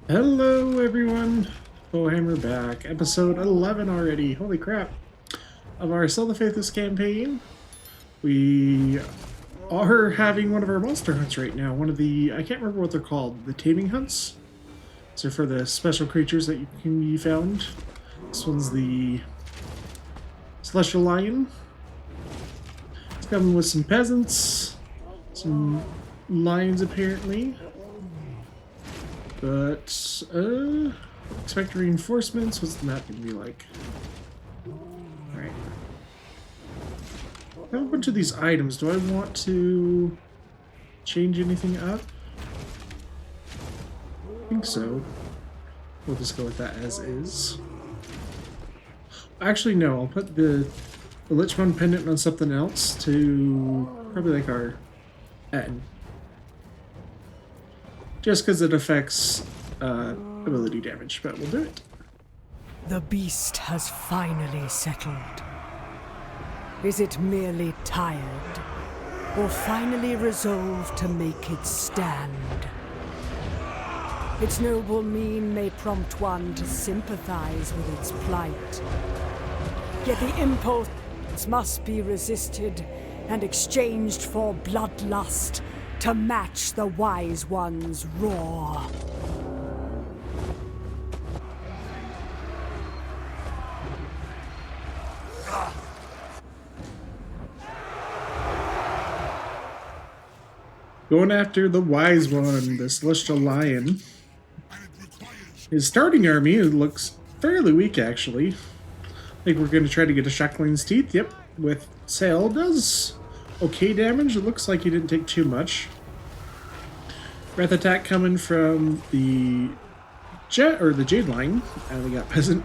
Hello everyone, Warhammer back, episode 11 already, holy crap, of our Sell the Faithless campaign. We are having one of our monster hunts right now, one of the, I can't remember what they're called, the taming hunts? These are for the special creatures that you can be found. This one's the Celestial Lion. It's coming with some peasants, some lions apparently. But, expect reinforcements. What's the map going to be like? Alright. I have a bunch of these items. Do I want to change anything up? I think so. We'll just go with that as is. Actually, no. I'll put the Lichmon pendant on something else to probably like our Etten. Just because it affects ability damage, but we'll do it. The beast has finally settled. Is it merely tired, or finally resolved to make its stand? Its noble mien may prompt one to sympathize with its plight. Yet the impulse must be resisted and exchanged for bloodlust to match the wise one's roar. Going after the wise one, the Celestial Lion. His starting army looks fairly weak, actually. I think we're going to try to get a Shacklin's Teeth. Yep, with Sail does okay damage. It looks like he didn't take too much. Breath attack coming from the Jet or the Jade Line. And we got Peasant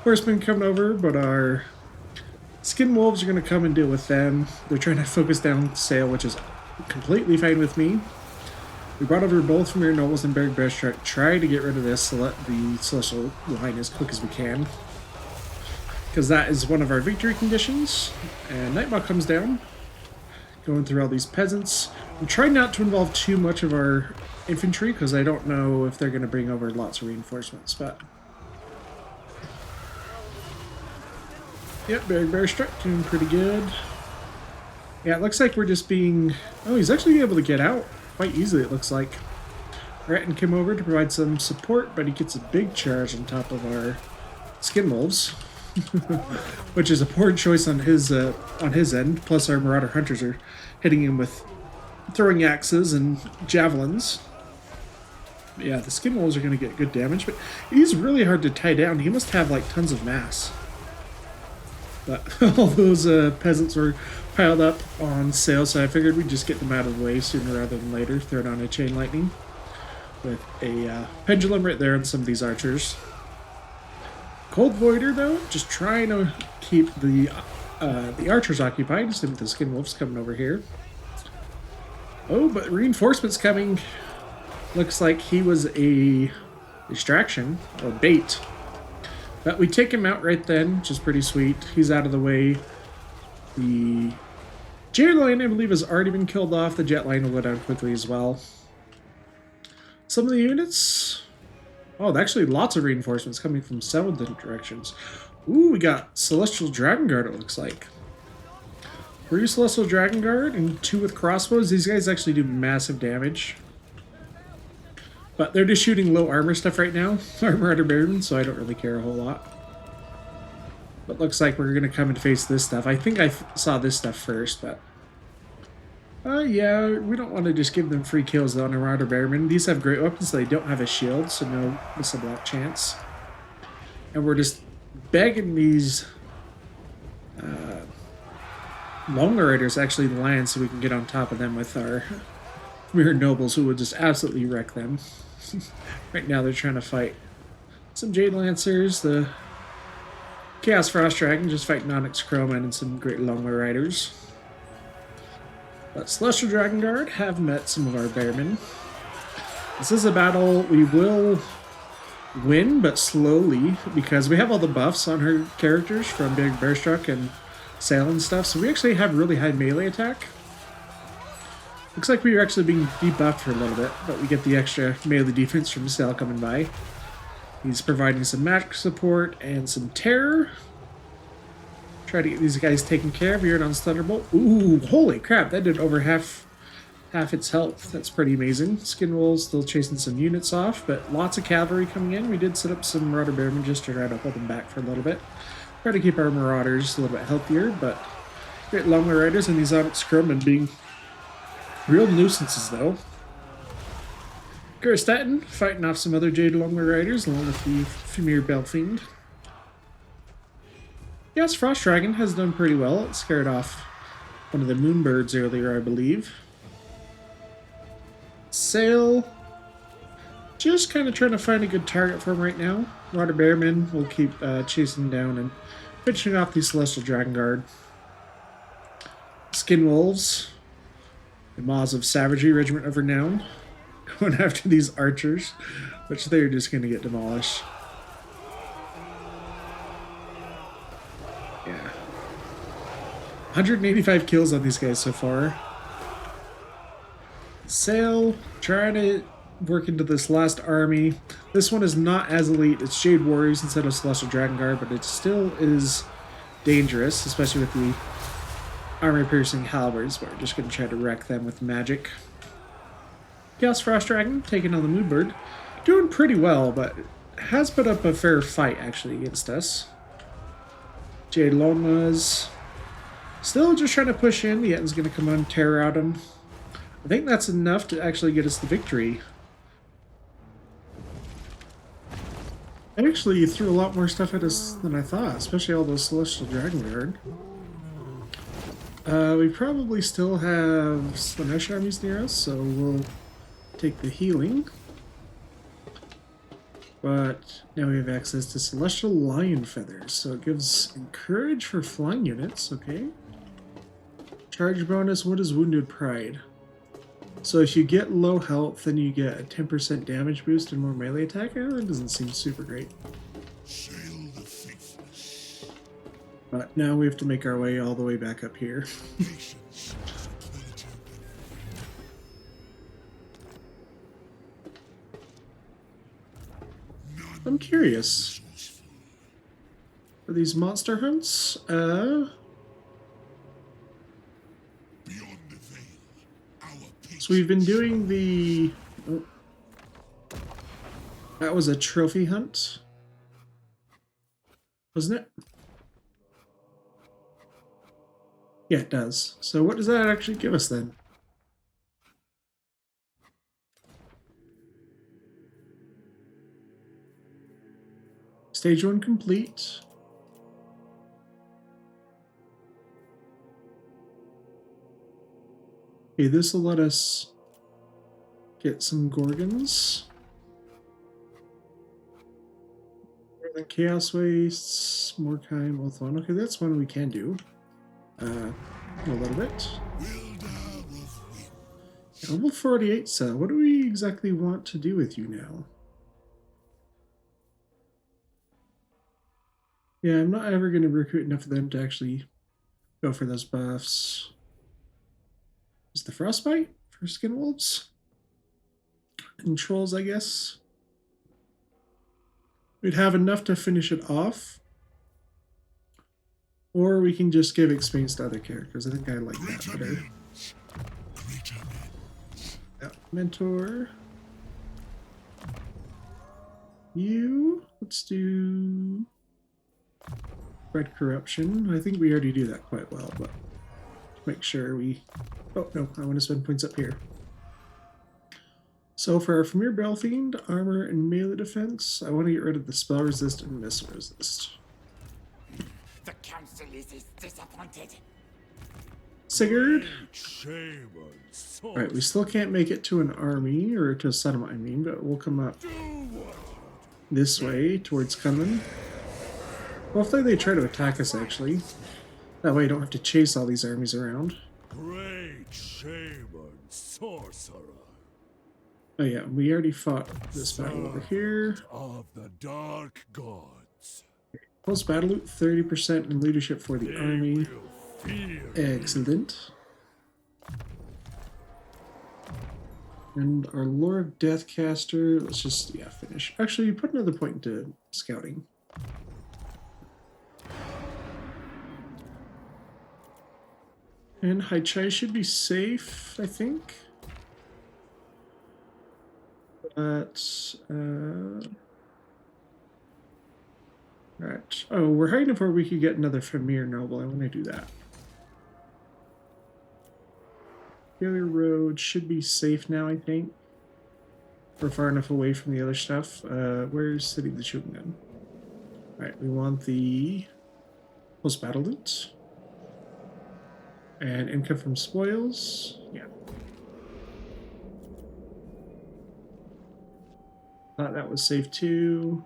Horsemen coming over, but our Skin Wolves are going to come and deal with them. They're trying to focus down Sail, which is completely fine with me. We brought over both from your nobles and Berg Bearstruck. Try to get rid of this, the Celestial Line as quick as we can, because that is one of our victory conditions. And Nightmaw comes down, going through all these peasants. I'm trying not to involve too much of our infantry because I don't know if they're going to bring over lots of reinforcements, but yep, Berg Bearstruck doing pretty good. Yeah, it looks like we're just being... Oh, he's actually able to get out quite easily, it looks like. Ratton came over to provide some support, but he gets a big charge on top of our Skin Wolves. Which is a poor choice on his end. Plus our Marauder Hunters are hitting him with throwing axes and javelins. But yeah, the Skin Wolves are going to get good damage, but he's really hard to tie down. He must have like tons of mass. But all those peasants were piled up on Sail, so I figured we'd just get them out of the way sooner rather than later. Throw down a Chain Lightning with a Pendulum right there on some of these archers. Cold Voider, though, just trying to keep the archers occupied. Just with the Skin Wolves coming over here. Oh, but reinforcements coming. Looks like he was a distraction or bait. But we take him out right then, which is pretty sweet. He's out of the way. The Jade Line, I believe, has already been killed off. The Jet Line will go down quickly as well. Some of the units... Oh, actually lots of reinforcements coming from several different directions. Ooh, we got Celestial Dragon Guard, it looks like. 3 Celestial Dragon Guard and 2 with crossbows. These guys actually do massive damage. But they're just shooting low armor stuff right now. Our Marauder Bearmen, so I don't really care a whole lot. But looks like we're going to come and face this stuff. I think I saw this stuff first, but... yeah, we don't want to just give them free kills though on our Marauder Bearmen. These have great weapons, so they don't have a shield, so no miss-a-block chance. And we're just begging these Longer Riders actually land so we can get on top of them with our Mirror Nobles, who will just absolutely wreck them. Right now they're trying to fight some Jade Lancers, the Chaos Frost Dragon just fighting Onyx Crowman, and some great Longer Riders. But Celestial Dragon Guard have met some of our Bearmen. This is a battle we will win, but slowly, because we have all the buffs on her characters from Big Bearstruck and Sail and stuff, so we actually have really high melee attack. Looks like we were actually being debuffed for a little bit, but we get the extra melee defense from Sal coming by. He's providing some magic support and some terror. Try to get these guys taken care of here on Thunderbolt. Ooh, holy crap, that did over half its health. That's pretty amazing. Skinwolf still chasing some units off, but lots of cavalry coming in. We did set up some Marauder Bearmen just to try to hold them back for a little bit. Try to keep our Marauders a little bit healthier, but great Longway Riders and these on scrum and being real nuisances, though. Gurstatin fighting off some other Jade Longway Riders along with the Femir Belfiend. Yes, Frost Dragon has done pretty well. It scared off one of the Moonbirds earlier, I believe. Sail. Just kind of trying to find a good target for him right now. Marauder Bearmen will keep chasing down and finishing off the Celestial Dragon Guard. Skinwolves. The Maws of Savagery Regiment of Renown. Going after these archers, which they're just going to get demolished. Yeah. 185 kills on these guys so far. Sail, trying to work into this last army. This one is not as elite. It's Jade Warriors instead of Celestial Dragon Guard, but it still is dangerous, especially with the armor-piercing halberds, but we're just going to try to wreck them with magic. Chaos Frost Dragon taking on the Moonbird. Doing pretty well, but has put up a fair fight, actually, against us. Jade Lomas still just trying to push in. The Eten's going to come on, tear out him. I think that's enough to actually get us the victory. I actually threw a lot more stuff at us than I thought, especially all those Celestial Dragon Guard. We probably still have Slanesh armies near us, so we'll take the healing. But now we have access to Celestial Lion Feathers, so it gives encourage for flying units, okay. Charge bonus, what is Wounded Pride? So if you get low health, then you get a 10% damage boost and more melee attack. That doesn't seem super great. But now we have to make our way all the way back up here. I'm curious. Are these monster hunts? So we've been doing the... Oh, that was a trophy hunt, wasn't it? Yeah, it does. So what does that actually give us then? Stage 1 complete. Okay, this will let us get some Gorgons. Chaos Wastes, Morkheim, Ulthuan. Okay, that's one we can do. A little bit. Level 48, so what do we exactly want to do with you now? Yeah, I'm not ever going to recruit enough of them to actually go for those buffs. Is the Frostbite for Skinwolves? And Trolls, I guess. We'd have enough to finish it off. Or we can just give experience to other characters. I think I like that better. Yeah, Mentor. You. Let's do... Red Corruption. I think we already do that quite well, but make sure we... Oh, no, I want to spend points up here. So for our Femir Belfiend, armor and melee defense, I want to get rid of the spell resist and missile resist. The council is disappointed. Sigurd. Alright, we still can't make it to an army, or to a settlement, I mean, but we'll come up this way towards Cunman. Hopefully they try to attack us, actually. That way I don't have to chase all these armies around. Great shaman sorcerer. Oh yeah, we already fought this battle over here. Of the dark gods. Plus battle loot, 30% in leadership for the army. Excellent. And our Lore of Deathcaster, let's just, yeah, finish. Actually, put another point into scouting. And Haichai should be safe, I think. But, right. Oh, we're hiding before we could get another Famir Noble. I want to do that. Failure Road should be safe now, I think. We're far enough away from the other stuff. Where's City of the Shogun? Alright, we want the post-battle loot. And income from spoils. Yeah. Thought that was safe too.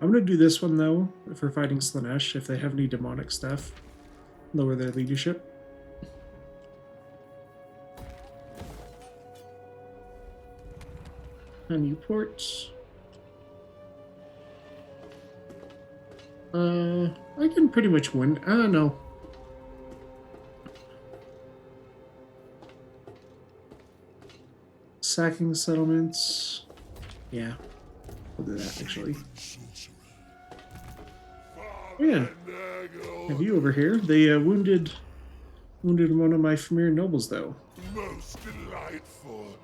I'm going to do this one though, if we're fighting Slanesh, if they have any demonic stuff. Lower their leadership. Newport. I can pretty much win. No. Sacking settlements. Yeah. We'll do that actually. Oh, yeah. Have you over here? They wounded one of my Famir nobles though. Most delightful.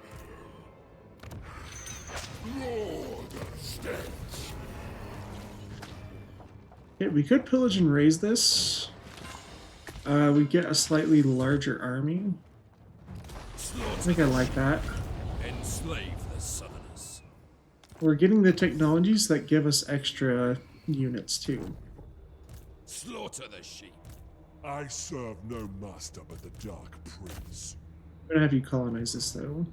Lord of Stench. Yeah, we could pillage and raise this. We get a slightly larger army. I think I like that. Enslave the Southerners. We're getting the technologies that give us extra units too. Slaughter the sheep. I serve no master but the Dark Prince. I'm gonna have you colonize this though.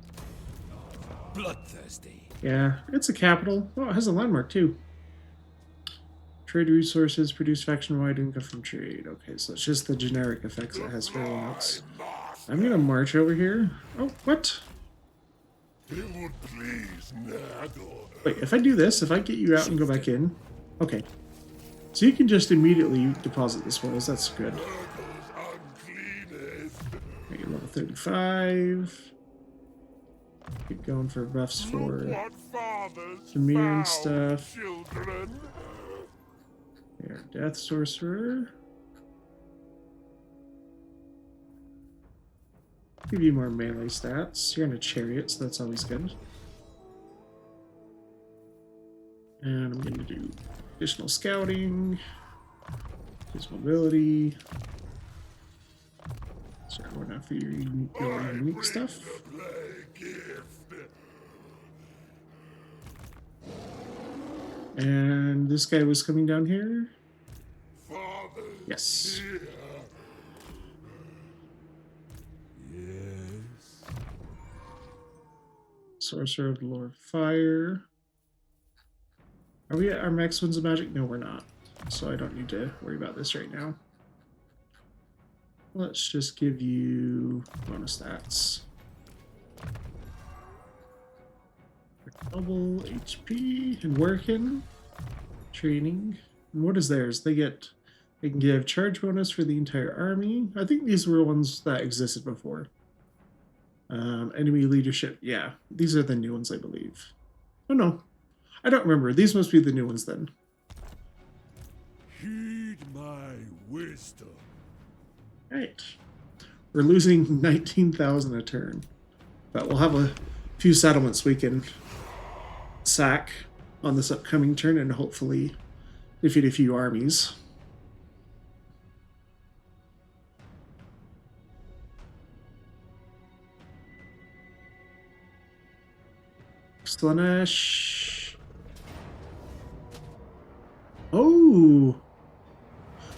Bloodthirsty. Yeah, it's a capital. Oh, it has a landmark too. Trade resources, produce faction-wide income from trade. Okay, so it's just the generic effects it has for everyone else. I'm gonna march over here. Oh, what? It would please Nagel. Wait, if I do this, if I get you out and go back in... Okay. So you can just immediately deposit the spoils. That's good. Make it level 35. Keep going for buffs for Samir and stuff. Here, Death Sorcerer. Give you more melee stats. You're in a chariot, so that's always good. And I'm going to do additional scouting, his mobility. Start going after your unique stuff. And this guy was coming down here. Yes. Sorcerer of the Lord of Fire. Are we at our max winds of magic? No, we're not. So I don't need to worry about this right now. Let's just give you bonus stats. Double HP and working. Training. And what is theirs? They can give charge bonus for the entire army. I think these were ones that existed before. Enemy leadership. Yeah, these are the new ones, I believe. Oh no, I don't remember. These must be the new ones then. Heed my wisdom. Right. We're losing 19,000 a turn. But we'll have a few settlements we can sack on this upcoming turn and hopefully defeat a few armies. Slanesh. Oh!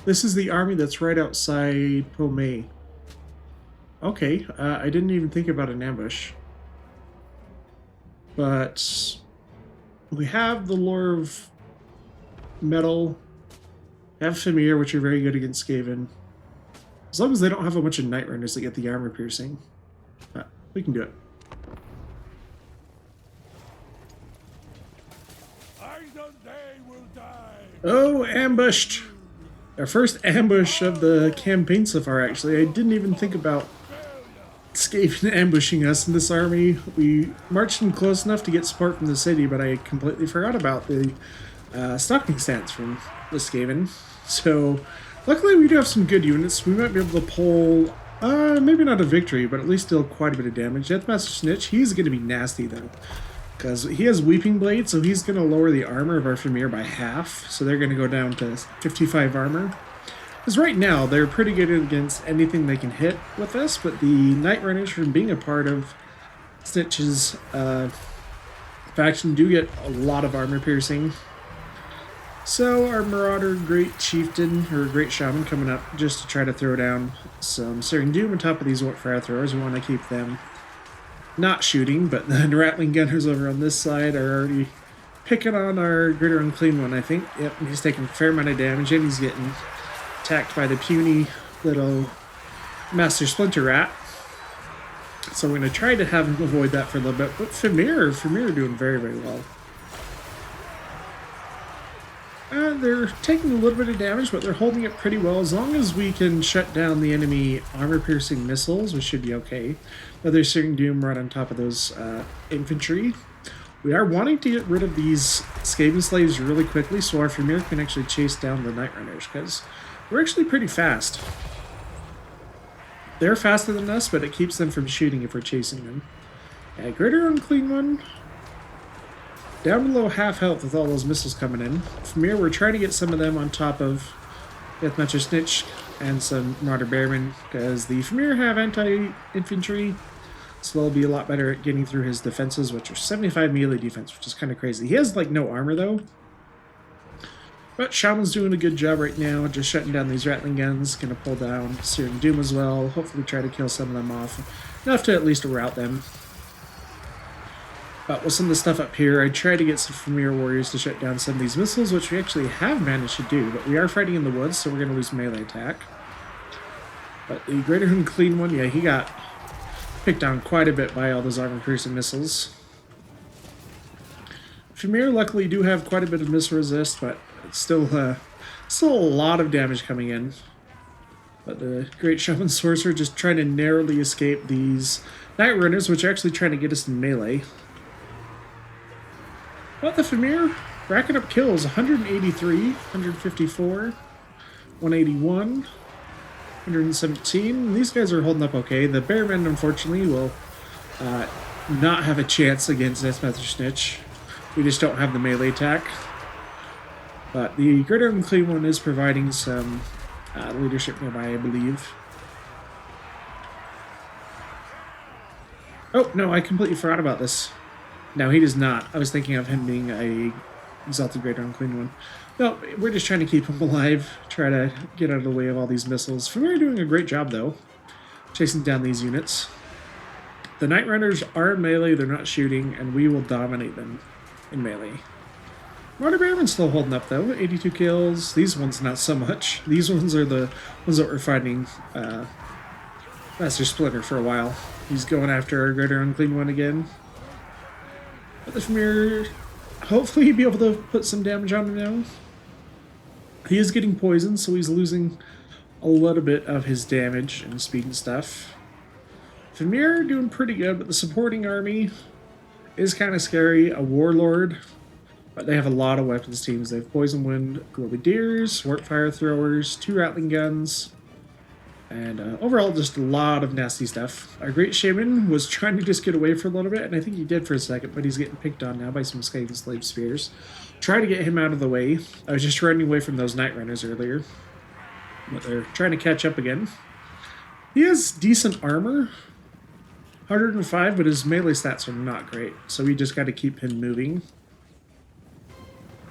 This is the army that's right outside Pomei. Okay, I didn't even think about an ambush. But we have the Lore of Metal, have Famir, which are very good against Skaven. As long as they don't have a bunch of Night Runners that get the armor piercing. We can do it. Oh, ambushed! Our first ambush of the campaign so far, actually. I didn't even think about Skaven ambushing us in this army. We marched in close enough to get support from the city, but I completely forgot about the stocking stance from the Skaven. So, luckily we do have some good units. We might be able to pull, maybe not a victory, but at least deal quite a bit of damage. Deathmaster Snitch, he's going to be nasty though, because he has Weeping Blade, so he's going to lower the armor of our Fimir by half. So they're going to go down to 55 armor. Because right now, they're pretty good against anything they can hit with us, but the Night Runners, from being a part of Snitch's faction, do get a lot of armor piercing. So our Marauder Great Chieftain, or Great Shaman, coming up just to try to throw down some Searing Doom on top of these fire throwers. We want to keep them not shooting, but the Rattling Gunners over on this side are already picking on our Greater Unclean One, I think. Yep, he's taking a fair amount of damage, and he's getting attacked by the puny little Master Splinter Rat. So we're going to try to have him avoid that for a little bit. But Fimir doing very, very well. They're taking a little bit of damage, but they're holding it pretty well. As long as we can shut down the enemy armor-piercing missiles, we should be okay. Another Searing Doom right on top of those infantry. We are wanting to get rid of these Skaven slaves really quickly so our Fimir can actually chase down the Night Runners, because we're actually pretty fast. They're faster than us, but it keeps them from shooting if we're chasing them. Greater Unclean One, down below half health with all those missiles coming in. From here, we're trying to get some of them on top of Deathmaster Snitch and some Marauder Bearmen, because the Fimir have anti-infantry, so they'll be a lot better at getting through his defenses, which are 75 melee defense, which is kind of crazy. He has, like, no armor, though. But Shaman's doing a good job right now, just shutting down these Rattling Guns. Gonna pull down Searing Doom as well. Hopefully try to kill some of them off. Enough to at least rout them. But with some of the stuff up here, I try to get some Fimir warriors to shut down some of these missiles, which we actually have managed to do. But we are fighting in the woods, so we're going to lose melee attack. But the Greater Unclean One, yeah, he got picked on quite a bit by all those armor-piercing missiles. Fimir luckily do have quite a bit of missile resist, but it's still a lot of damage coming in. But the Great Shaman Sorcerer just trying to narrowly escape these Night Runners, which are actually trying to get us in melee. But the Fimir racking up kills, 183, 154, 181, 117. These guys are holding up okay. The Bearmen, unfortunately, will not have a chance against Deathmaster Snitch. We just don't have the melee attack. But the Greater Unclean One is providing some leadership nearby, I believe. Oh, no, I completely forgot about this. No, he does not. I was thinking of him being a Exalted Greater Unclean One. No, we're just trying to keep him alive, try to get out of the way of all these missiles. Fimir doing a great job, though, chasing down these units. The Night Runners are in melee, they're not shooting, and we will dominate them in melee. Marauder Bearman's still holding up, though. 82 kills. These ones, not so much. These ones are the ones that were fighting Master Splinter for a while. He's going after our Greater Unclean One again. But the Fimir, hopefully he'll be able to put some damage on him now. He is getting poisoned, so he's losing a little bit of his damage and speed and stuff. Fimir doing pretty good, but the supporting army is kind of scary. A Warlord, but they have a lot of weapons teams. They have Poison Wind Grenadiers, Warp Fire Throwers, 2 Rattling Guns, and overall just a lot of nasty stuff. Our Great Shaman was trying to just get away for a little bit, and I think he did for a second, but he's getting picked on now by some Skaven Slave Spears. Try to get him out of the way. I was just running away from those Night Runners earlier, but they're trying to catch up again. He has decent armor, 105, but his melee stats are not great, so we just got to keep him moving.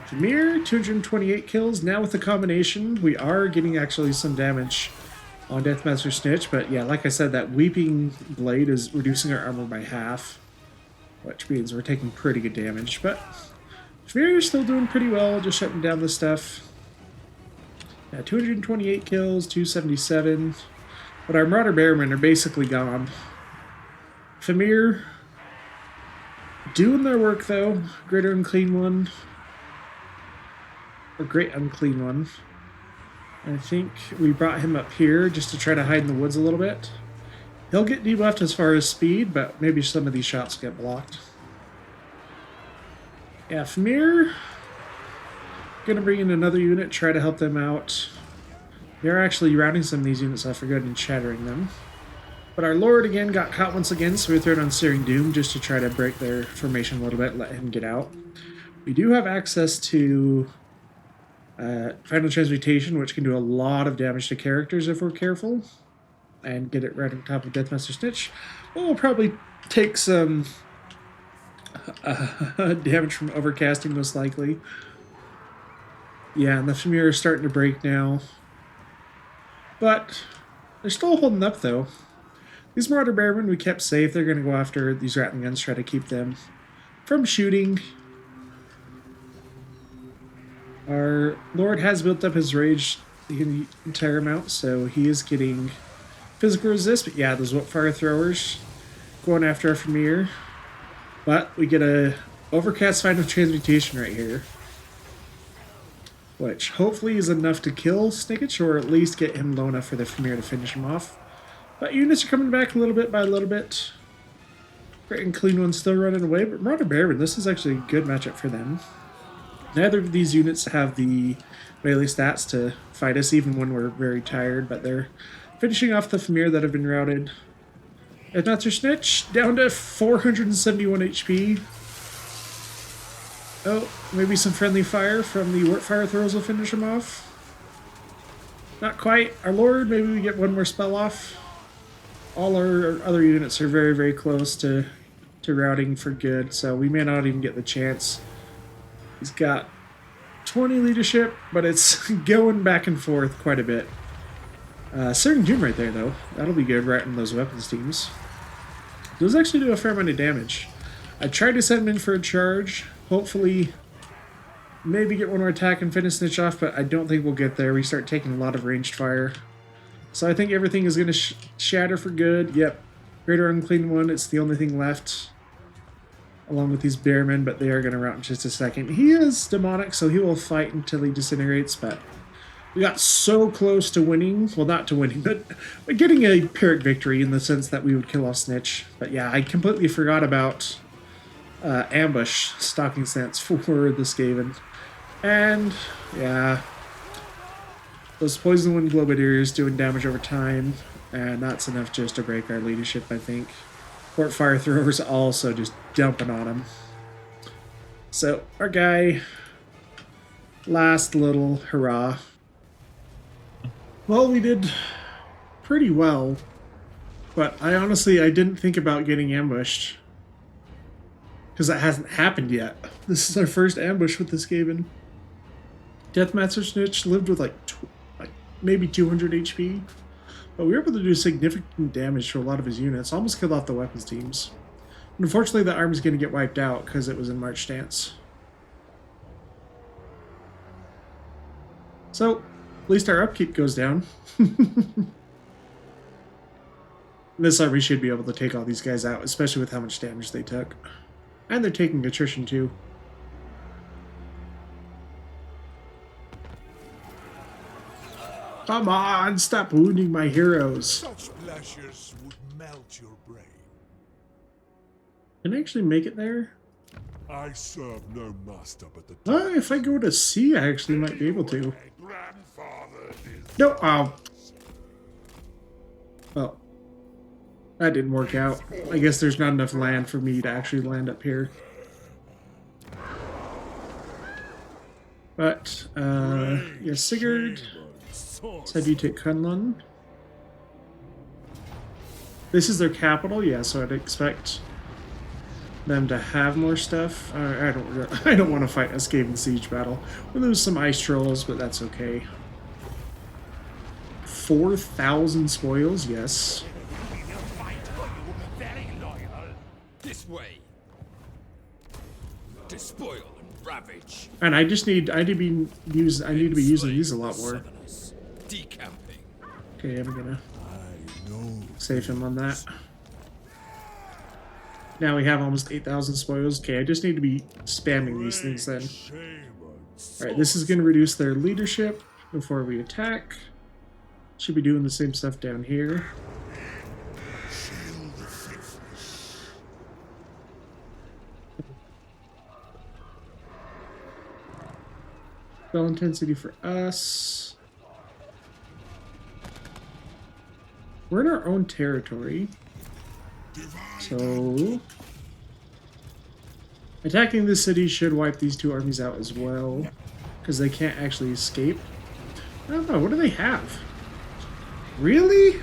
Fimir, 228 kills. Now with the combination, we are getting actually some damage on Deathmaster Snitch, but yeah, like I said, that Weeping Blade is reducing our armor by half, which means we're taking pretty good damage, but Fimir is still doing pretty well, just shutting down this stuff. Yeah, 228 kills, 277, but our Marauder Bearmen are basically gone. Fimir doing their work, though. Greater Unclean One, or Great Unclean One. I think we brought him up here just to try to hide in the woods a little bit. He'll get debuffed as far as speed, but maybe some of these shots get blocked. Yeah, Famir. Gonna bring in another unit, try to help them out. They're actually routing some of these units off for good and shattering them. But our Lord again got caught once again, so we threw it on Searing Doom just to try to break their formation a little bit, let him get out. We do have access to Final Transmutation, which can do a lot of damage to characters if we're careful. And get it right on top of Deathmaster Snitch. We'll probably take some damage from overcasting, most likely. Yeah, and the Famir is starting to break now. But they're still holding up, though. These Marauder Bearmen we kept safe. They're going to go after these Rattling Guns, try to keep them from shooting. Our Lord has built up his rage the entire amount, so he is getting physical resist. But yeah, those Whipfire Throwers going after our Famir. But we get a Overcast Final Transmutation right here, which hopefully is enough to kill Snicketch, or at least get him low enough for the Famir to finish him off. But units are coming back a little bit by a little bit. Great and Clean One's still running away, but Marauder Bearmen, this is actually a good matchup for them. Neither of these units have the melee stats to fight us, even when we're very tired, but they're finishing off the Famir that have been routed. And Deathmaster Snitch, down to 471 HP. Oh, maybe some friendly fire from the Warpfire Throws will finish him off. Not quite. Our Lord, maybe we get one more spell off. All our other units are very, very close to routing for good, so we may not even get the chance. He's got 20 leadership, but it's going back and forth quite a bit. Searing Doom right there, though. That'll be good right in those weapons teams. Those actually do a fair amount of damage. I tried to send him in for a charge. Hopefully, maybe get one more attack and finish Snitch off, but I don't think we'll get there. We start taking a lot of ranged fire. So I think everything is going to shatter for good. Yep. Greater Unclean One, it's the only thing left. Along with these Bearmen, but they are going to rout in just a second. He is demonic, so he will fight until he disintegrates, but we got so close to winning. Well, not to winning, but getting a Pyrrhic victory in the sense that we would kill off Snitch. But yeah, I completely forgot about ambush stalking stance for the Skaven. And yeah, those Poison Wind Globadiers doing damage over time, and that's enough just to break our leadership, I think. Port Fire Throwers also just dumping on him. So our guy, last little hurrah. Well, we did pretty well, but I didn't think about getting ambushed, because that hasn't happened yet. This is our first ambush with this Skaven. Deathmaster Snitch lived with like maybe 200 HP, but we were able to do significant damage to a lot of his units, almost killed off the weapons teams. And unfortunately, the army's going to get wiped out because it was in March stance. So, at least our upkeep goes down. This army should be able to take all these guys out, especially with how much damage they took. And they're taking attrition too. Come on, stop wounding my heroes. Such pleasures would melt your brain. Can I actually make it there? I serve no master but the If I go to sea, I actually might be able to. grandfather is. No, oh. Well, that didn't work out. I guess there's not enough land for me to actually land up here. But, yeah, Sigurd. Let's have you take Kunlun. This is their capital, yeah, so I'd expect them to have more stuff. I don't want to fight a Skaven siege battle. We'll lose some ice trolls, but that's okay. 4,000 spoils, yes. This way. Despoil and ravage. And I need to be using these a lot more. Decamping. Okay, I'm gonna save him on that. Now we have almost 8,000 spoils. Okay, I just need to be spamming these things then. Alright, this is gonna reduce their leadership before we attack. Should be doing the same stuff down here. Spell intensity for us. We're in our own territory. So attacking this city should wipe these two armies out as well, because they can't actually escape. I don't know, what do they have? Really?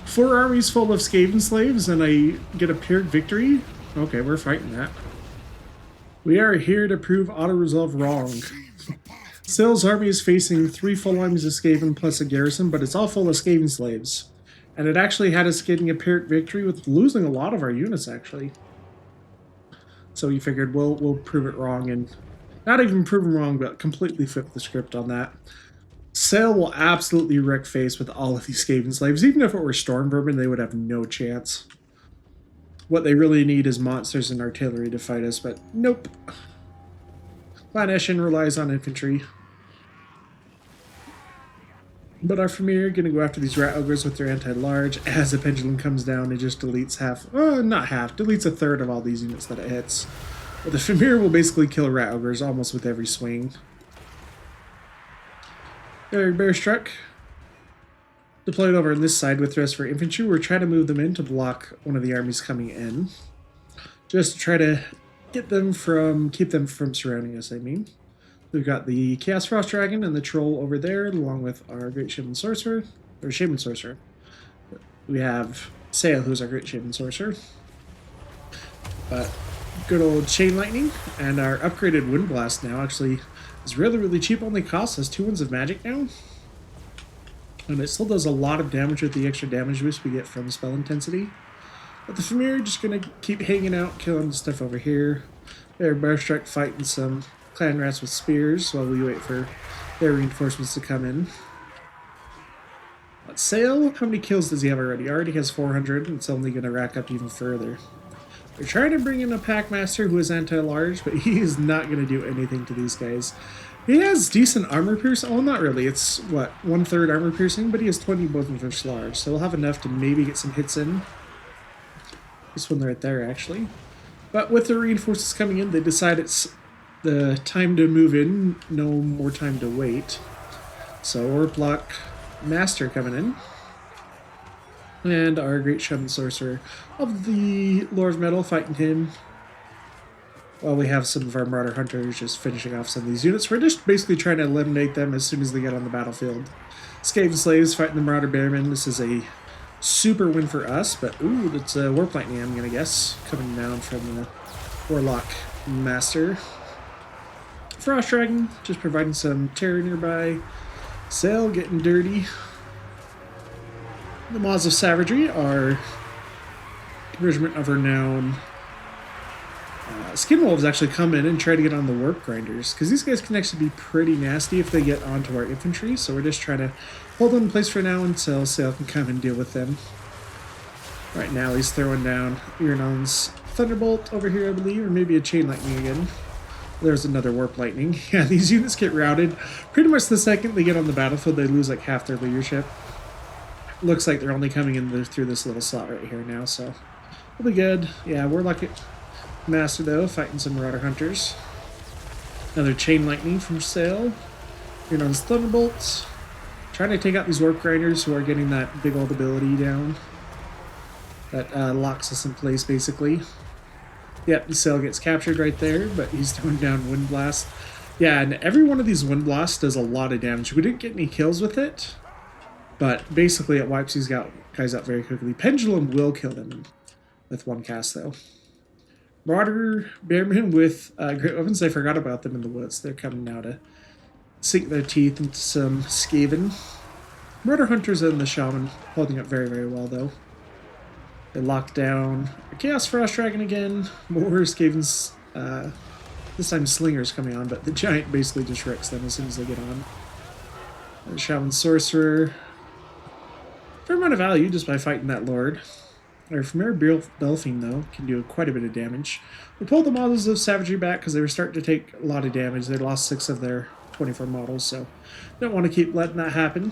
4 armies full of Skaven slaves and I get a Pyrrhic victory? Okay, we're fighting that. We are here to prove auto-resolve wrong. Sail's army is facing 3 full armies of Skaven plus a garrison, but it's all full of Skaven slaves. And it actually had us getting a Pyrrhic victory with losing a lot of our units, actually. So we figured we'll prove it wrong, and not even prove them wrong, but completely flip the script on that. Sail will absolutely wreck face with all of these Skaven slaves. Even if it were Storm Vermin, they would have no chance. What they really need is monsters and artillery to fight us, but nope. Clan Eshin relies on infantry. But our Premier gonna go after these Rat Ogres with their anti-large. As the pendulum comes down, it just deletes deletes a third of all these units that it hits. But the Premier will basically kill Rat Ogres almost with every swing. Bear Struck. Deployed over on this side with the rest for infantry. We're trying to move them in to block one of the armies coming in. Just to try to keep them from surrounding us, I mean. We've got the Chaos Frost Dragon and the Troll over there, along with our Great Shaman Sorcerer. Or Shaman Sorcerer. We have Sail, who's our Great Shaman Sorcerer. But good old Chain Lightning, and our upgraded Wind Blast now actually is really, really cheap. Only costs us 2 Winds of Magic now. And it still does a lot of damage with the extra damage boost we get from spell intensity. But the Familiar just gonna keep hanging out, killing stuff over here. They're Bear Strike fighting some Clan Rats with spears while we wait for their reinforcements to come in. But Sail, how many kills does he have already? He already has 400, and it's only gonna rack up even further. They're trying to bring in a Packmaster who is anti-large, but he is not going to do anything to these guys. He has decent armor piercing. Oh, not really. It's, what, 1/3 armor piercing, but he has 20 both versus large, so we'll have enough to maybe get some hits in. This one right there, actually. But with the reinforcements coming in, they decide it's the time to move in, no more time to wait. So Orb Block Master coming in. And our Great Shaman Sorcerer of the Lord of Metal fighting him. While we have some of our Marauder Hunters just finishing off some of these units. We're just basically trying to eliminate them as soon as they get on the battlefield. Skaven Slaves fighting the Marauder Bearmen. This is a super win for us, but ooh, that's a Warp Lightning, I'm gonna guess, coming down from the Warlock Master. Frost Dragon, just providing some terror nearby. Sail getting dirty. The Maws of Savagery are regiment of renown. Skinwolves actually come in and try to get on the Warp Grinders, because these guys can actually be pretty nasty if they get onto our infantry, so we're just trying to hold them in place for now until Sail can come and deal with them. Right now he's throwing down Iranon's Thunderbolt over here, I believe, or maybe a Chain Lightning again. There's another Warp Lightning. Yeah, these units get routed. Pretty much the second they get on the battlefield, they lose like half their leadership. Looks like they're only coming in through this little slot right here now, so we'll be good. Yeah, Warlock Master, though, fighting some Marauder Hunters. Another Chain Lightning from Sail. Iranon's Thunderbolts. Trying to take out these Warp Grinders who are getting that big old ability down. That locks us in place, basically. Yep, the Sail gets captured right there, but he's throwing down Wind Blast. Yeah, and every one of these Wind Blasts does a lot of damage. We didn't get any kills with it, but basically it wipes these guys out very quickly. Pendulum will kill them with one cast, though. Marauder Bearmen with great weapons. I forgot about them in the woods. They're coming now to sink their teeth into some Skaven. Marauder Hunters and the Shaman holding up very, very well, though. They lock down a Chaos Frost Dragon again. More Skavens. This time Slinger's coming on, but the Giant basically just wrecks them as soon as they get on. The Shaman Sorcerer. Fair amount of value just by fighting that Lord. Our Familiar Belfine, though, can do quite a bit of damage. We pulled the models of Savagery back because they were starting to take a lot of damage. They lost 6 of their 24 models, so don't want to keep letting that happen.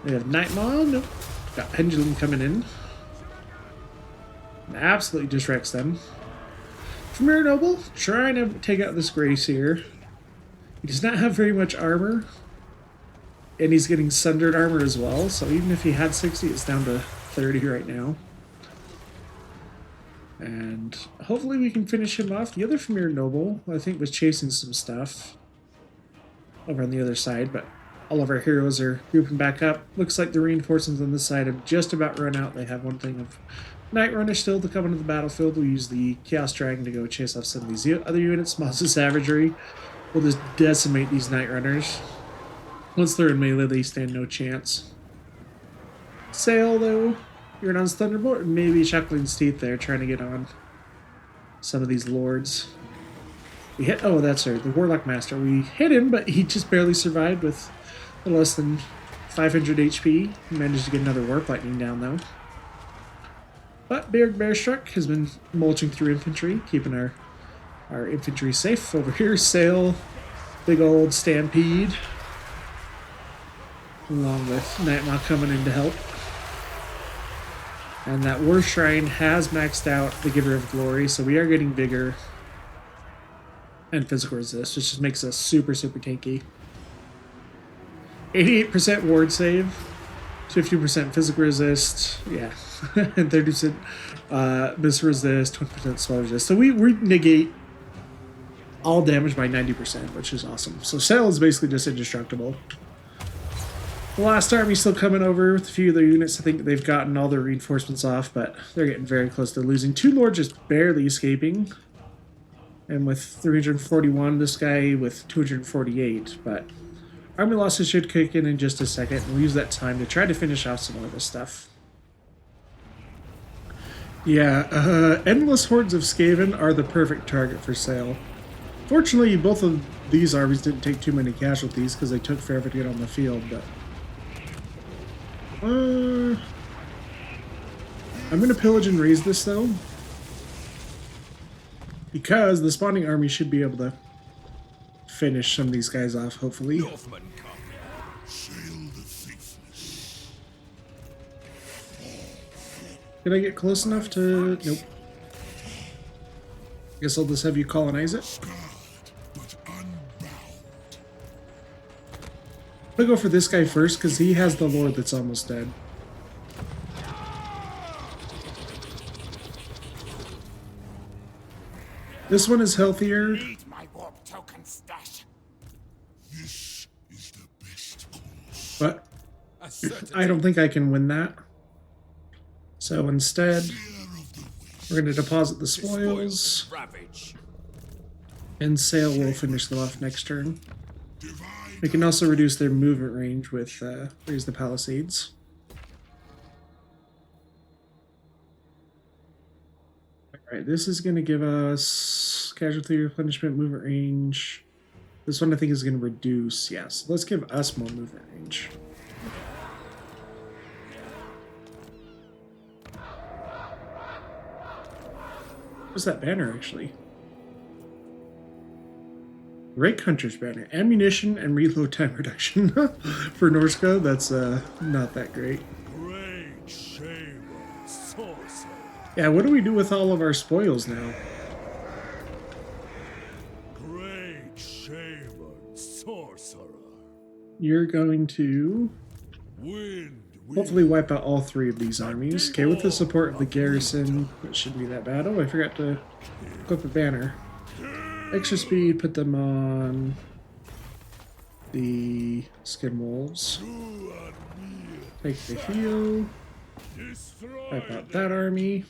We have Nightmaw. Nope. Got Pendulum coming in. And absolutely just wrecks them. Familiar Noble, trying to take out this Grace here. He does not have very much armor, and he's getting sundered armor as well, so even if he had 60, it's down to 30 right now. And hopefully we can finish him off. The other Premier Noble, I think, was chasing some stuff over on the other side, but all of our heroes are grouping back up. Looks like the reinforcements on this side have just about run out. They have one thing of Night Runner still to come into the battlefield. We'll use the Chaos Dragon to go chase off some of these other units. Monster Savagery will just decimate these Night Runners. Once they're in melee, they stand no chance. Sail, though. Euronon's Thunderbolt, or maybe Chuckling's Teeth there, trying to get on some of these lords. We hit... Oh, that's her, the Warlock Master. We hit him, but he just barely survived with a little less than 500 HP. He managed to get another Warp Lightning down, though. But Bearstruck has been mulching through infantry, keeping our infantry safe. Over here, Sail, big old Stampede, along with Nightmaw coming in to help. And that War Shrine has maxed out the Giver of Glory, so we are getting vigor and physical resist, which just makes us super, super tanky. 88% ward save, 50% physical resist, yeah, and 30% missile resist, 20% spell resist. So we negate all damage by 90%, which is awesome. So Sail is basically just indestructible. The last army's still coming over with a few of their units. I think they've gotten all their reinforcements off, but they're getting very close to losing. Two lords just barely escaping. And with 341, this guy with 248. But army losses should kick in just a second, and we'll use that time to try to finish off some more of this stuff. Yeah, endless hordes of Skaven are the perfect target for Sail. Fortunately, both of these armies didn't take too many casualties because they took forever to get on the field, but... I'm going to pillage and raise this, though. Because the spawning army should be able to finish some of these guys off, hopefully. Northmen come. Sail the faithless. Did I get close enough to... Nope. Guess I'll just have you colonize it. Scarred, but unbound. I'm gonna go for this guy first, because he has the lord that's almost dead. This one is healthier. Need my warp token stash. This is the best course. But A certainty. I don't think I can win that. So instead, we're going to deposit the spoils, Ravage. and Sail will finish them off next turn. Divide We can also reduce their movement range with Raise the Palisades. Alright, this is going to give us casualty replenishment, movement range. This one I think is going to reduce, yes. Let's give us more movement range. What's that banner, actually? Rake Hunter's banner. Ammunition and reload time reduction. For Norsca, that's not that great. great shaver, sorcerer. Yeah, what do we do with all of our spoils now? Great shaver, sorcerer. You're going to Wind, hopefully wipe out all three of these armies. Okay, with the support of the garrison, it shouldn't be that bad. Oh, I forgot to equip a banner. Extra speed, put them on the Skin Wolves. Take the heal. Wipe out that army.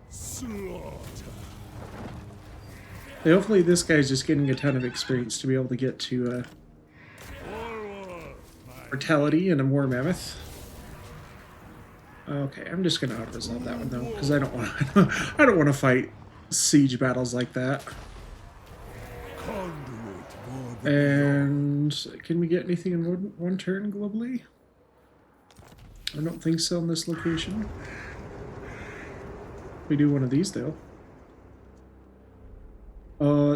slaughter. Yeah, hopefully this guy's just getting a ton of experience to be able to get to Mortality and a War Mammoth. Okay, I'm just gonna auto-resolve that one though, because I don't want I don't want to fight siege battles like that. And can we get anything in one turn globally? I don't think so in this location. We do one of these though.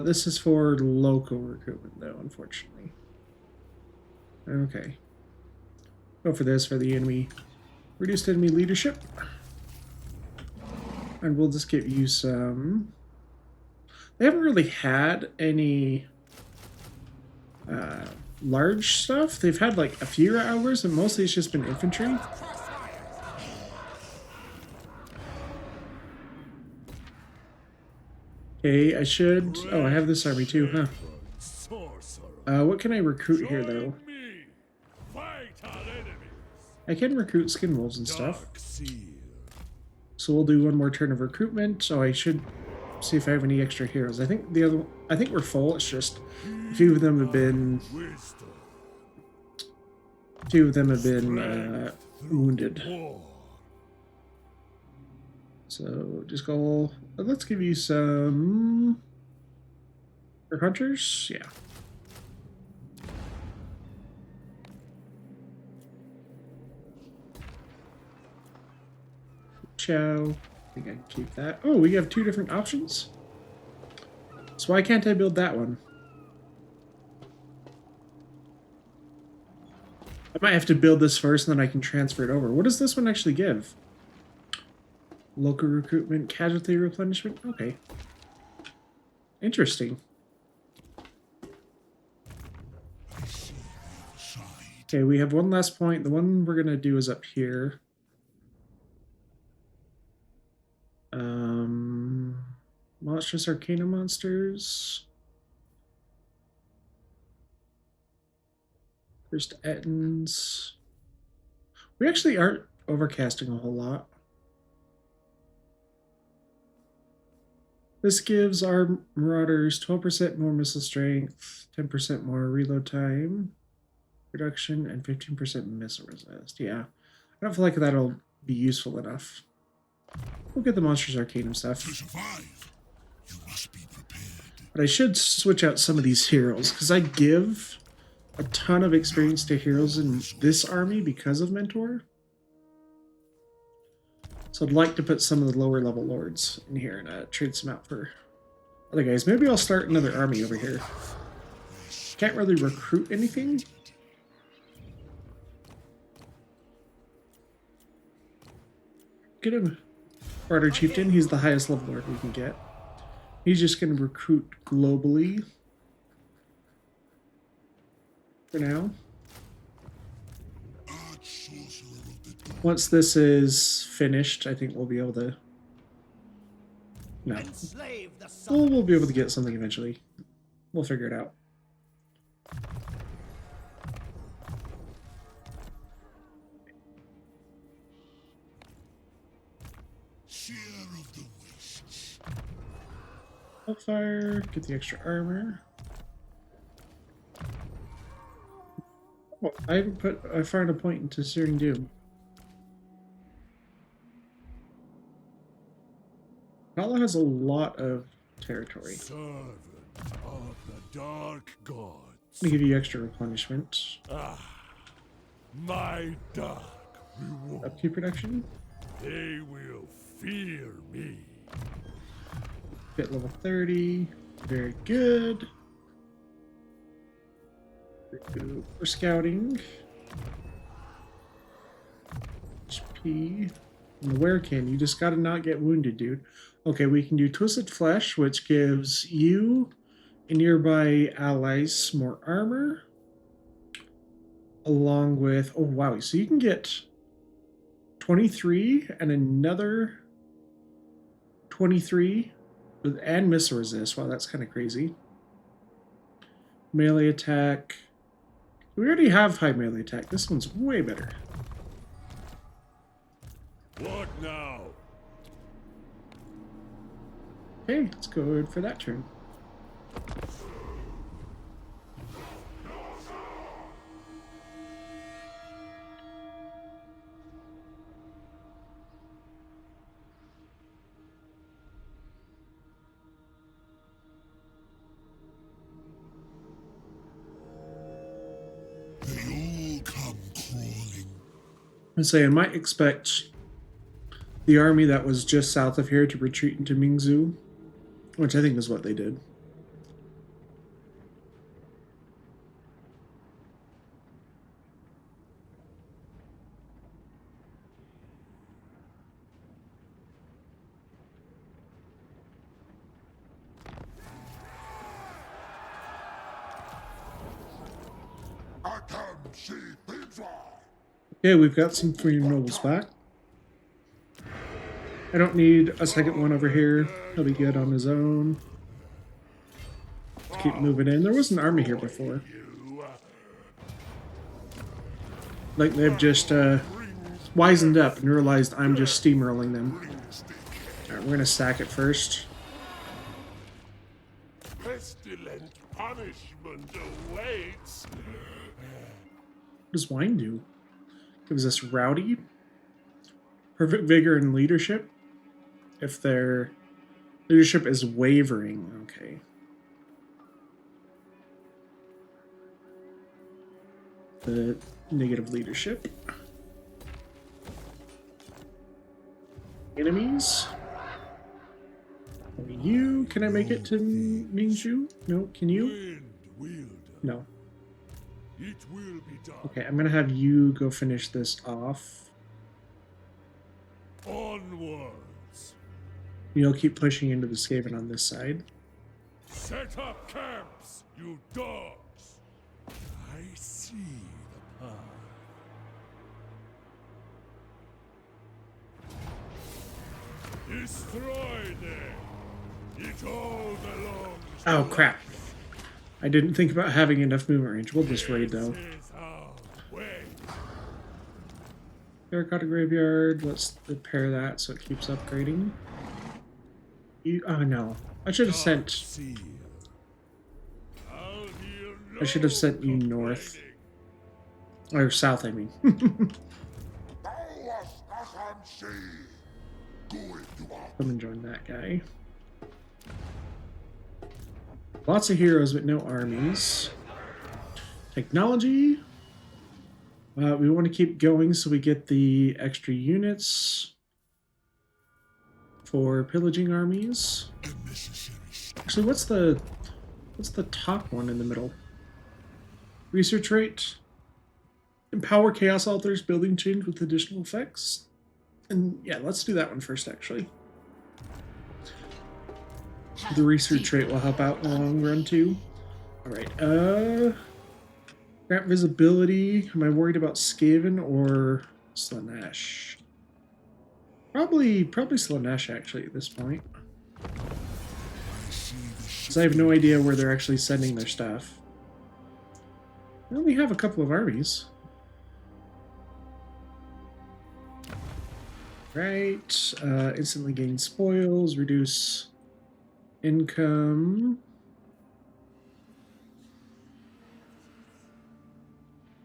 This is for local recruitment though, unfortunately. Okay. Go for this for the enemy. Reduced enemy leadership. And we'll just give you some... They haven't really had any large stuff. They've had like a few hours, and mostly it's just been infantry. Okay, I should... Oh, I have this army too, huh? What can I recruit here, though? I can recruit skin wolves and stuff. So we'll do one more turn of recruitment. So I should see if I have any extra heroes. I think I think we're full. It's just a few of them have been wounded. So just go. Let's give you some for hunters. Yeah. Chow. I think I can keep that. Oh, we have 2 different options. So why can't I build that one? I might have to build this first and then I can transfer it over. What does this one actually give? Local recruitment, casualty replenishment? Okay. Interesting. Okay, we have one last point. The one we're going to do is up here. Monstrous Arcana monsters. First Ettins. We actually aren't overcasting a whole lot. This gives our Marauders 12% more missile strength, 10% more reload time, reduction, and 15% missile resist. Yeah, I don't feel like that'll be useful enough. We'll get the Monsters Arcanum stuff. To survive, you must be prepared. But I should switch out some of these heroes, because I give a ton of experience to heroes in this army because of Mentor. So I'd like to put some of the lower level lords in here and trade some out for other guys. Maybe I'll start another army over here. Can't really recruit anything. Get him. Martyr Chieftain, he's the highest level lord we can get. He's just going to recruit globally for now. Once this is finished, I think we'll be able to... No. We'll be able to get something eventually. We'll figure it out. Fire, get the extra armor. Oh, I haven't put a final point into Searing Doom. Kala has a lot of territory. Servant of the dark gods. Let me give you extra replenishment. My dark reward. Upkeep production. They will fear me. Get level 30. Very good. For scouting. HP. And the Werekin, you just gotta not get wounded, dude. Okay, we can do Twisted Flesh, which gives you and nearby allies more armor. Along with, oh wow, so you can get 23 and another 23 and missile resist. Wow, that's kind of crazy. Melee attack. We already have high melee attack. This one's way better. What now? Okay, let's go for that turn. They all come crawling. I'd say I might expect the army that was just south of here to retreat into Mingzhu, which I think is what they did. Okay, we've got some free nobles back. I don't need a second one over here. He'll be good on his own. Let's keep moving in. There was an army here before. Like they've just wisened up and realized I'm just steamrolling them. Alright, we're gonna sack it first. Pestilent punishment awaits. What does wine do? Gives us rowdy. Perfect vigor and leadership. If their leadership is wavering, okay. The negative leadership. Enemies. You, can I make it to Mingshu? No, can you? No. It will be done. Okay, I'm gonna have you go finish this off. Onwards. You'll keep pushing into the Skaven on this side. Set up camps, you dogs. I see the path. Destroy them. It all belongs. Oh crap. I didn't think about having enough movement range. We'll just raid though. This is our way. Terracotta Graveyard. Let's repair that so it keeps upgrading. You, oh no. I should have sent. Seal. I'll hear I should have sent you no north. complaining. Or south, I mean. Come and join that guy. Lots of heroes, but no armies. Technology. We want to keep going so we get the extra units for pillaging armies. Actually, what's the top one in the middle? Research rate. Empower chaos altars building change with additional effects. And yeah, let's do that one first, actually. The research rate will help out in the long run too. Alright, grant visibility. Am I worried about Skaven or Slaanesh? Probably Slaanesh actually at this point. Because I have no idea where they're actually sending their stuff. I only have a couple of armies. Right, instantly gain spoils, reduce income.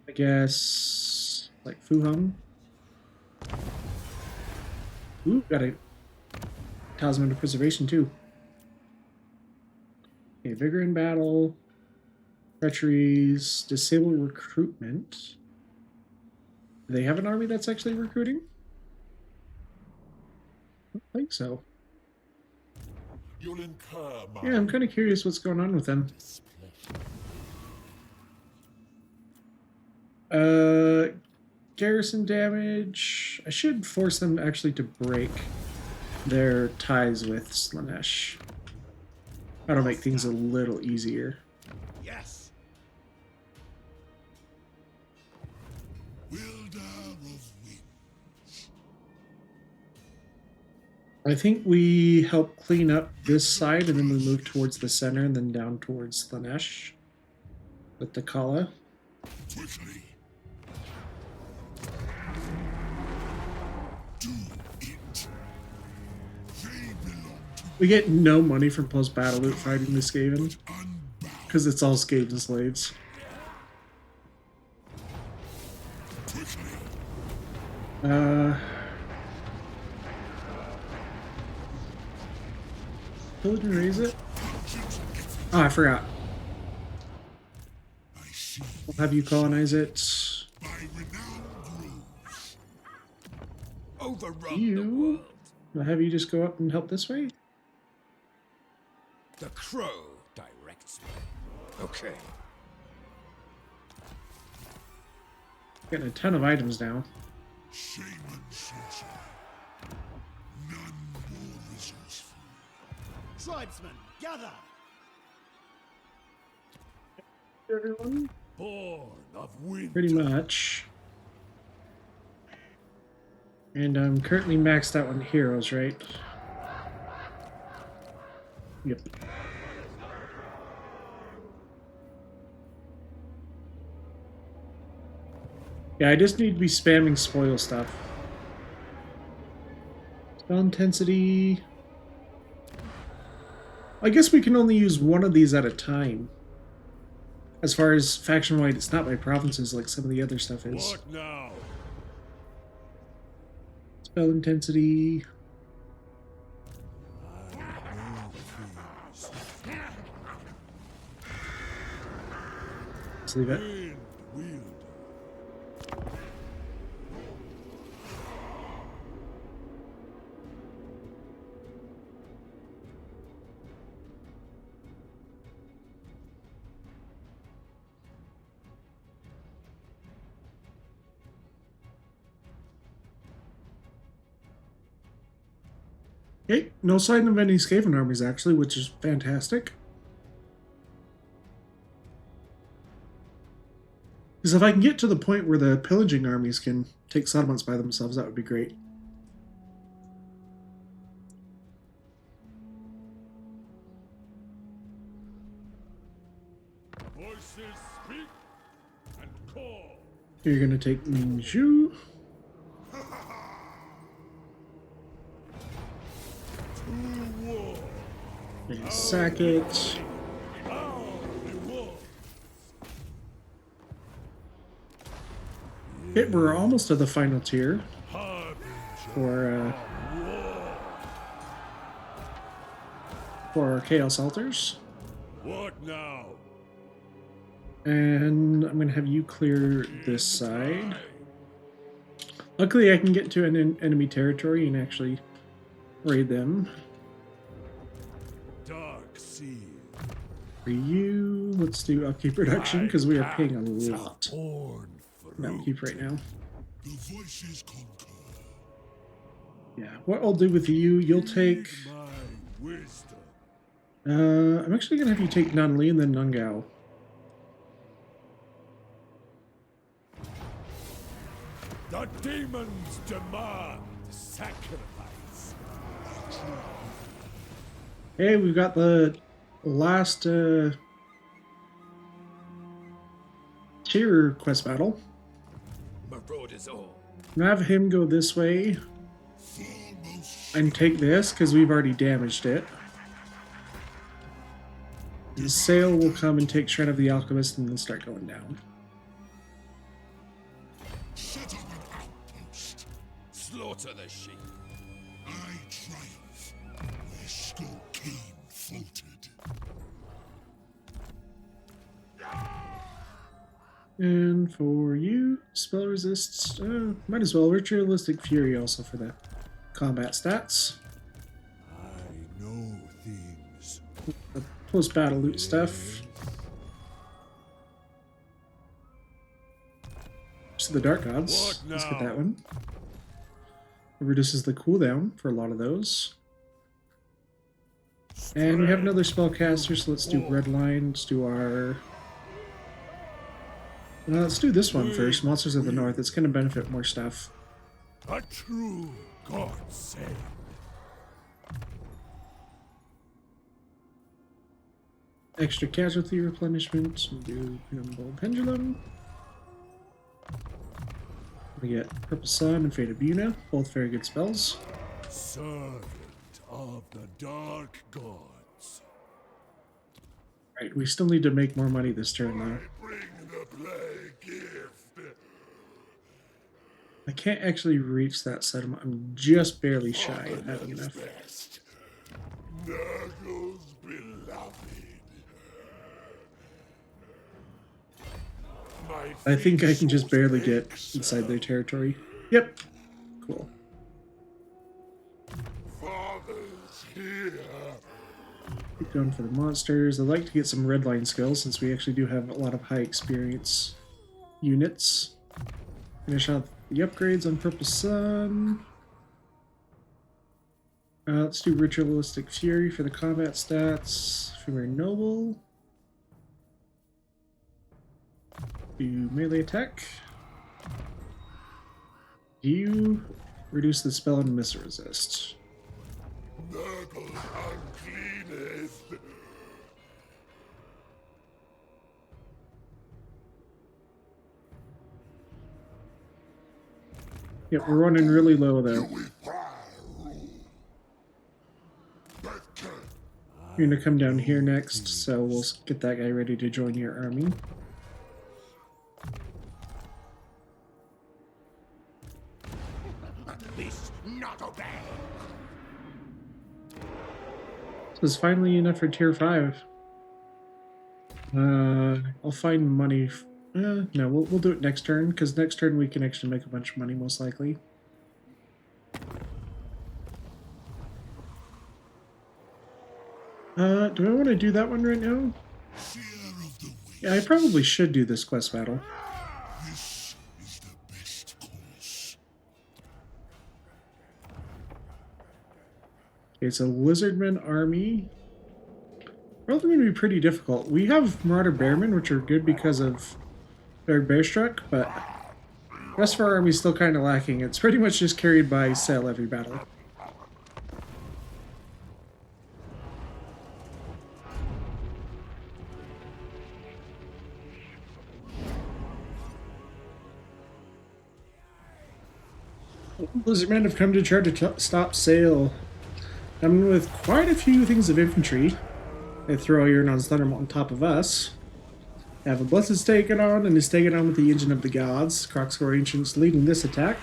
I guess like Fu Hung. Ooh, got a Talisman of Preservation too. Okay, Vigor in Battle, Treacheries, Disable Recruitment. Do they have an army that's actually recruiting? I don't think so. You'll incur my Yeah, I'm kind of curious what's going on with them. Garrison damage. I should force them actually to break their ties with Slaanesh. That'll make things a little easier. Yes. Wielder of winds. I think we help clean up this side and then we move towards the center and then down towards Slaanesh with the Kala. Quickly. Do it. They belong to We get no money from post-battle loot fighting the Skaven because it's all Skaven slaves. quickly. Pillage and raise it? Oh, I forgot. I see We'll have you colonize it. my renowned rules. Overrun the You. world. We'll have you just go up and help this way. The crow directs me. Okay. Getting a ton of items now. Shaman sorcerer. None more resourceful. Tribesmen, gather! Everyone. born of wind. Pretty much. And I'm currently maxed out on heroes, right? Yep. Yeah, I just need to be spamming spoil stuff. Spell intensity. I guess we can only use one of these at a time. As far as faction-wide, it's not by provinces like some of the other stuff is. What now? Spell intensity. Let's leave it. Wind wielder. Okay, no sign of any Skaven armies actually, which is fantastic. Because if I can get to the point where the pillaging armies can take settlements by themselves, that would be great. Voices speak and call. You're going to take Minju. To war. And sack it. Our reward. Okay, we're almost to the final tier Harbinger. For our Chaos Altars. What now? And I'm going to have you clear this side. Luckily, I can get to an enemy territory and actually raid them. Dark Seal. For you, let's do upkeep reduction because we are paying a lot in upkeep right now. The voices conquer. Yeah, what I'll do with you, you'll take... My wisdom. I'm actually going to have you take Nunli and then Nungao. The demons demand sacrifice. Hey, we've got the last tier quest battle. Marauders all. Have him go this way and take this because we've already damaged it. And Sail will come and take Shrine of the Alchemist and then start going down. Set up an outpost. Slaughter the sheep. I triumph where Skull Cain faltered. And for you, spell resists. Might as well. Ritualistic Fury also for the combat stats. I know things. The post-battle loot stuff. So the Dark Gods. What Let's get now? that one. It reduces the cooldown for a lot of those. And we have another spellcaster, so let's do Red Line. Let's do our... let's do this one first. Monsters of the North. It's going to benefit more stuff. A true God save. Extra casualty replenishment. We'll do Nimble Pendulum. We get Purple Sun and Fate of Buna. Both very good spells. Servant of the Dark Gods. Right, we still need to make more money this turn, though. Bring the plague gift. I can't actually reach that settlement. I'm just barely shy of having enough. Best. Nurgle's beloved. I think I can just barely get inside their territory. Yep. Cool. Father's here. Keep going for the monsters. I'd like to get some red line skills since we actually do have a lot of high experience units. Finish out the upgrades on Purple Sun. Let's do Ritualistic Fury for the combat stats. Femur Noble. Do melee attack. You reduce the spell and miss resist. Nurgle uncleanest. Yep, we're running really low though. You're gonna come down here next, so we'll get that guy ready to join your army. This not obey. This is finally enough for tier 5. I'll find money. No, we'll do it next turn, because next turn we can actually make a bunch of money, most likely. Do I want to do that one right now? Yeah, I probably should do this quest battle. This is the best course. Okay, it's a Lizardmen army. Probably going to be pretty difficult. We have Marauder Bearmen, which are good because of their Bearstruck, but the rest of our army is still kind of lacking. It's pretty much just carried by Sail every battle. Lizardmen have come to try to stop Sail. Coming with quite a few things of infantry. They throw Ironon's Thunderbolt on top of us. They have a Blessed Stegadon and a Stegadon with the Engine of the Gods. Croxgore Ancients leading this attack.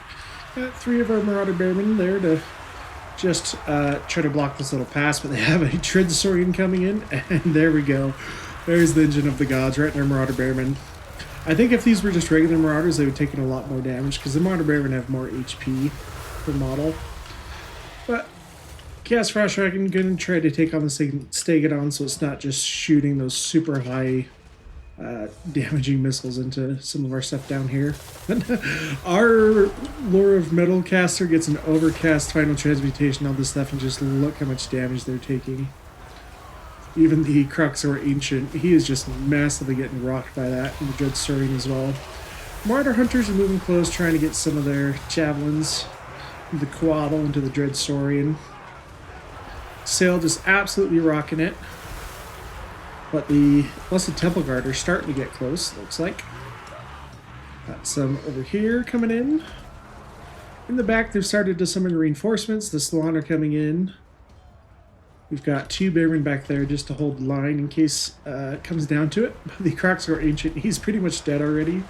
Got 3 of our Marauder Bearmen there to just try to block this little pass, but they have a Tridsorian coming in, and there we go. There's the Engine of the Gods right in our Marauder Bearmen. I think if these were just regular Marauders, they would take in a lot more damage, because the Marauder Bearmen have more HP per model. But Chaos Frost Dragon going to try to take on the Stegadon, so it's not just shooting those super high damaging missiles into some of our stuff down here. Our Lore of Metal caster gets an overcast final transmutation on this stuff, and just look how much damage they're taking. Even the Croxgore Ancient, he is just massively getting rocked by that, and the Dreadsaurian as well. Marauder Hunters are moving close, trying to get some of their javelins, the Quaddle into the Dreadsaurian. Sail just absolutely rocking it. But the Blessed Temple Guard are starting to get close, looks like. Got some over here coming in. In the back, they've started to summon reinforcements. The Salon are coming in. We've got 2 Bearmen back there just to hold the line in case it comes down to it. The Croxgore Ancient, he's pretty much dead already.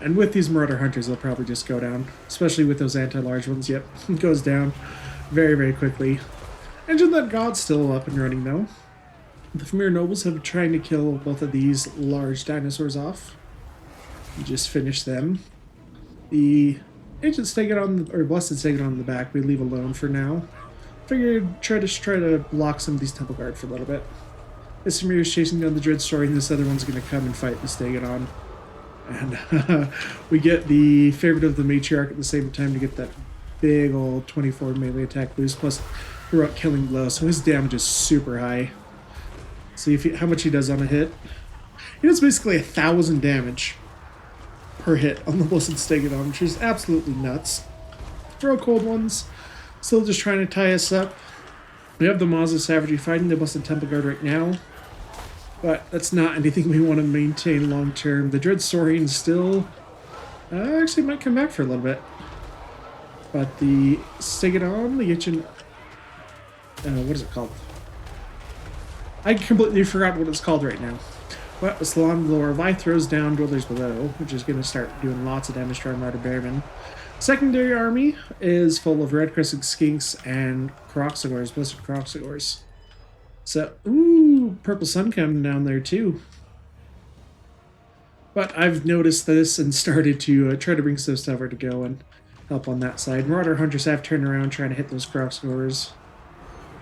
And with these Marauder Hunters, they'll probably just go down. Especially with those anti-large ones. Yep, it goes down very, very quickly. Engine That God's still up and running though. The Familiar Nobles have been trying to kill both of these large dinosaurs off. We just finished them. The Ancient Stegadon, or Blessed Stegadon in the back, we leave alone for now. Figured try to block some of these Temple Guard for a little bit. This Familiar is chasing down the Dreadsaurian, and this other one's going to come and fight the Stegadon. And we get the favorite of the Matriarch at the same time to get that big old 24 melee attack boost, plus Heroic Killing Blow, so his damage is super high. See how much he does on a hit. He does basically 1,000 damage per hit on the Blessed Stegadon, which is absolutely nuts. Throw cold ones. Still just trying to tie us up. We have the Maws of Savagery fighting the Blessed Temple Guard right now. But that's not anything we want to maintain long term. The Dreadsaurian still actually might come back for a little bit. But the Stegadon, the Ancient... what is it called? I completely forgot what it's called right now. But the Salon Lore of Life throws down Dwellers Below, which is going to start doing lots of damage to our Marauder Bearmen. Secondary army is full of red-crested skinks and Croxagores, Blizzard Croxagores. So, ooh, Purple Sun coming down there too. But I've noticed this and started to try to bring some stuff over to go and help on that side. Marauder Hunters have turned around trying to hit those Croxagores.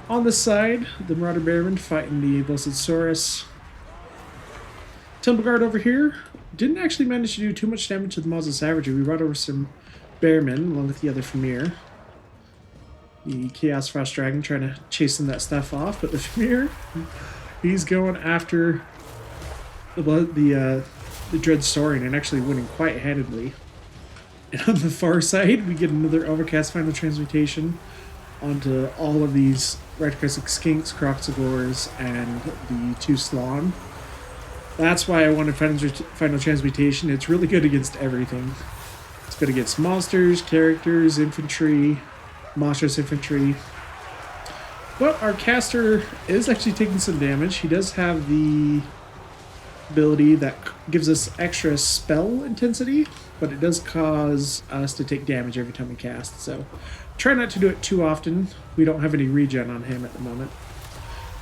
On this side, the Marauder Bearmen fighting the Blessed Saurus. Temple Guard over here didn't actually manage to do too much damage to the Maws of Savagery. We brought over some Bearmen along with the other Famir. The Chaos Frost Dragon trying to chase some of that stuff off, but the Famir, he's going after the the Dread soaring and actually winning quite handedly. And on the far side, we get another Overcast Final Transmutation onto all of these Retrocrescent Skinks, Croxagores, and the 2 Slawn. That's why I wanted Final Transmutation. It's really good against everything. It's good against monsters, characters, infantry, monstrous infantry. But our caster is actually taking some damage. He does have the ability that gives us extra spell intensity, but it does cause us to take damage every time we cast. So try not to do it too often. We don't have any regen on him at the moment.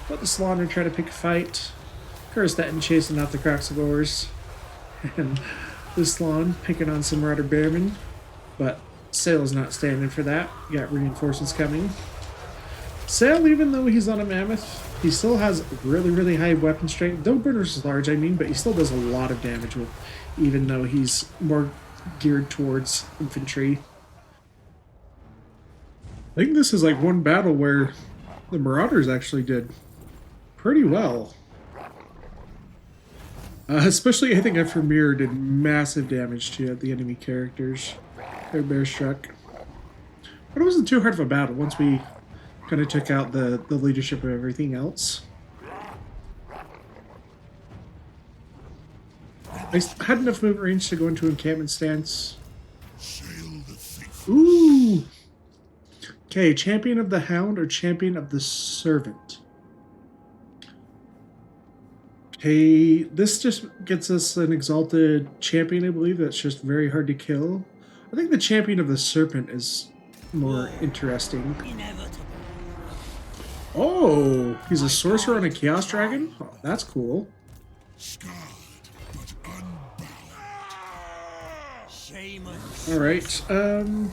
Let the Slaughter try to pick a fight. Kurstatin chasing out the Croxagores. And the Slawn picking on some Marauder Bearmen. But Sail's not standing for that. We got reinforcements coming. Sail, even though he's on a Mammoth, he still has really, really high weapon strength. Don't Burner's is large, I mean, but he still does a lot of damage with, even though he's more geared towards infantry. I think this is like one battle where the Marauders actually did pretty well. Especially, I think after Mirror did massive damage to the enemy characters. Their bear struck. But it wasn't too hard of a battle once we kind of took out the leadership of everything else. I had enough movement range to go into encampment stance. Ooh! Okay, Champion of the Hound or Champion of the Servant? Okay, this just gets us an Exalted Champion, I believe, that's just very hard to kill. I think the Champion of the Serpent is more interesting. Oh, he's a sorcerer on a Chaos Dragon? Oh, that's cool. Alright, oh,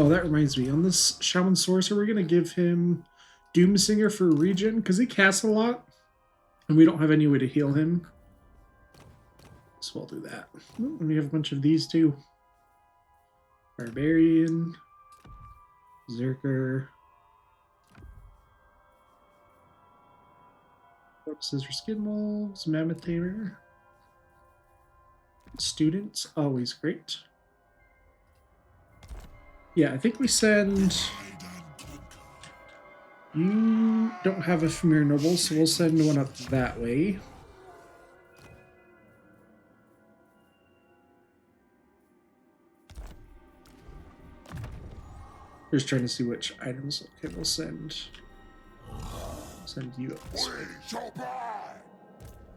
that reminds me. On this Shaman Sorcerer, we're going to give him Doomsinger for regen, because he casts a lot, and we don't have any way to heal him. So we'll do that. Ooh, and we have a bunch of these, too. Barbarian. Zerker. Corpses for Skin Wolves. Mammoth Tamer. Students, always great. Yeah, I think we send... You don't have a Familiar Noble, so we'll send one up that way. Just trying to see which items. Okay, we'll send you up this way.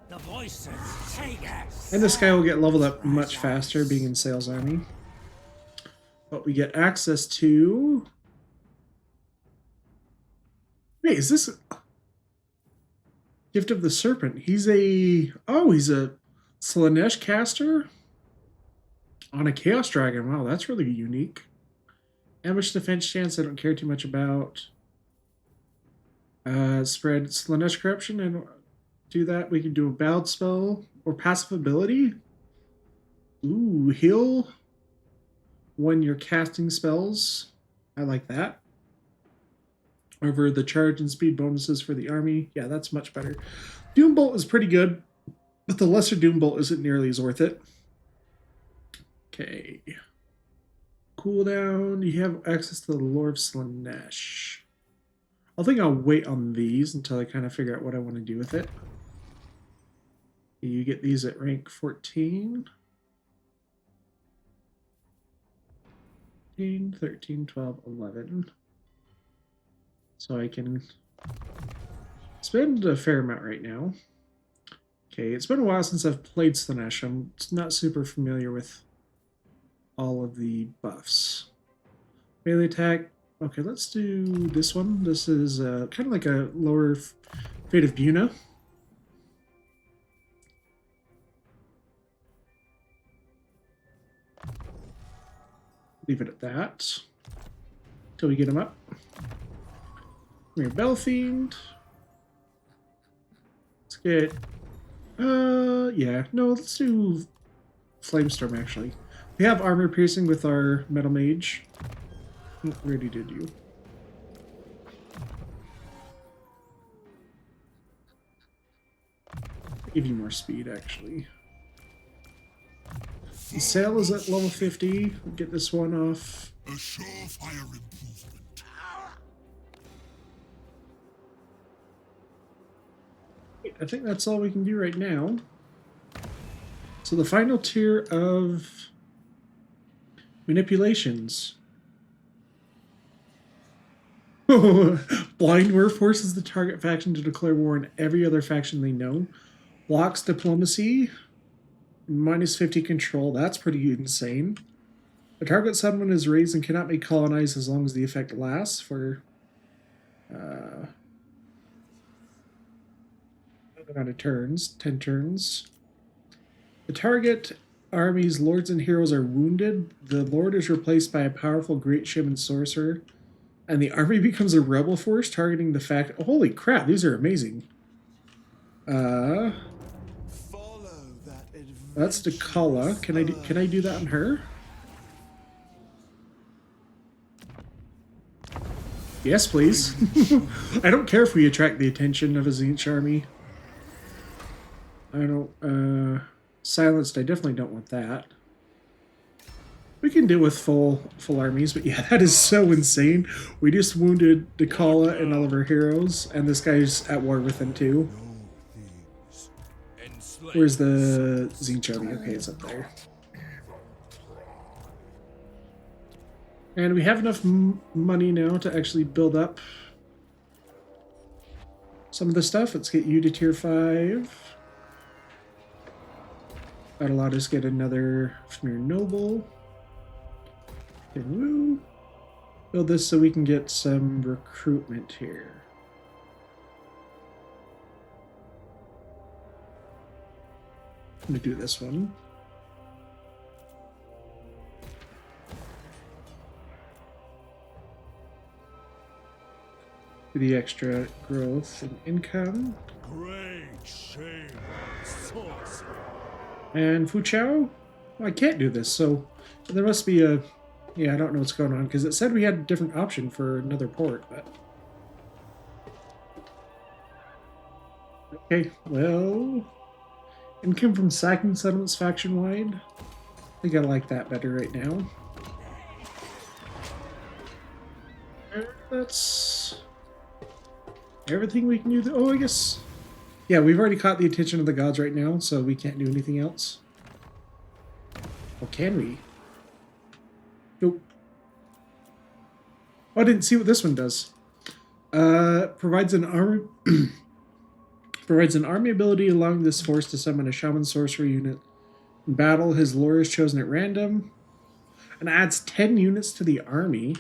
The voices take us. And this guy will get leveled up much faster being in Sail's army. But we get access to... Wait, is this... Gift of the Serpent. He's a... Oh, he's a Slaanesh caster? On a Chaos Dragon. Wow, that's really unique. Ambush defense chance I don't care too much about. Spread Slaanesh corruption and do that. We can do a bowed spell or passive ability. Ooh, heal when you're casting spells. I like that. Over the charge and speed bonuses for the army. Yeah, that's much better. Doombolt is pretty good, but the lesser Doombolt isn't nearly as worth it. Okay. Cooldown. You have access to the Lore of Slaanesh. I think I'll wait on these until I kind of figure out what I want to do with it. You get these at rank 14. 13, 12, 11. So I can spend a fair amount right now. Okay, it's been a while since I've played Slaanesh. I'm not super familiar with all of the buffs. Melee attack. Okay, let's do this one. This is kind of like a lower Fate of Buna. Leave it at that till we get him up. Come here, Bellfiend. Let's get. Yeah, no, let's do Flamestorm actually. We have armor piercing with our Metal Mage. We already did you. Give you more speed, actually. The sail is at level 50. We'll get this one off. A surefire improvement. I think that's all we can do right now. So the final tier of manipulations. Blind War forces the target faction to declare war on every other faction they know. Blocks diplomacy. Minus 50 control. That's pretty insane. The target settlement is raised and cannot be colonized as long as the effect lasts for amount of turns, 10 turns. The target army's lords and heroes are wounded. The lord is replaced by a powerful great shaman sorcerer, and the army becomes a rebel force targeting the fact. Oh, holy crap! These are amazing. That's Dakala. Can I do that on her? Yes, please. I don't care if we attract the attention of a Tzeentch army. I don't, silenced, I definitely don't want that. We can deal with full armies, but yeah, that is so insane. We just wounded Dakala and all of our heroes, and this guy's at war with them too. Where's the Tzeentch army? Okay, it's up there. And we have enough money now to actually build up some of the stuff. Let's get you to tier 5. That'll allow us to get another Fenrir Noble. And we'll build this so we can get some recruitment here. I'm going to do this one. Do the extra growth and income. Great shame, sorcerer. And Fu Chao? Well, I can't do this, so there must be a... Yeah, I don't know what's going on, because it said we had a different option for another port, but... Okay, well... Income from sacking settlements faction-wide. I think I like that better right now. That's... everything we can do... Oh, I guess... Yeah, we've already caught the attention of the gods right now, so we can't do anything else. Or can we? Nope. Oh, I didn't see what this one does. Provides an army provides an army ability allowing this force to summon a shaman sorcerer unit. In battle, his lore is chosen at random. And adds 10 units to the army.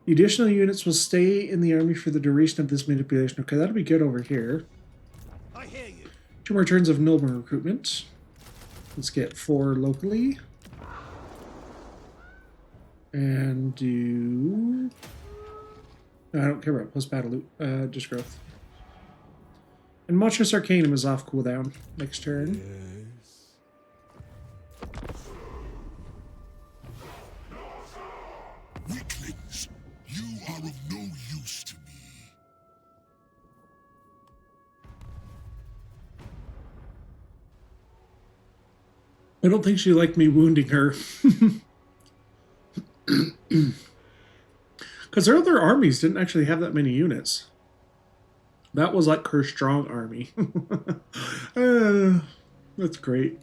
The additional units will stay in the army for the duration of this manipulation. Okay, that'll be good over here. I hear you. 2 more turns of noble recruitment. Let's get 4 locally. And do... No, I don't care about post-battle loot. Just growth. And Monstrous Arcanum is off cooldown next turn. Yes. Weaklings, you are of no use to me. I don't think she liked me wounding her. Because her other armies didn't actually have that many units. That was like her strong army. That's great.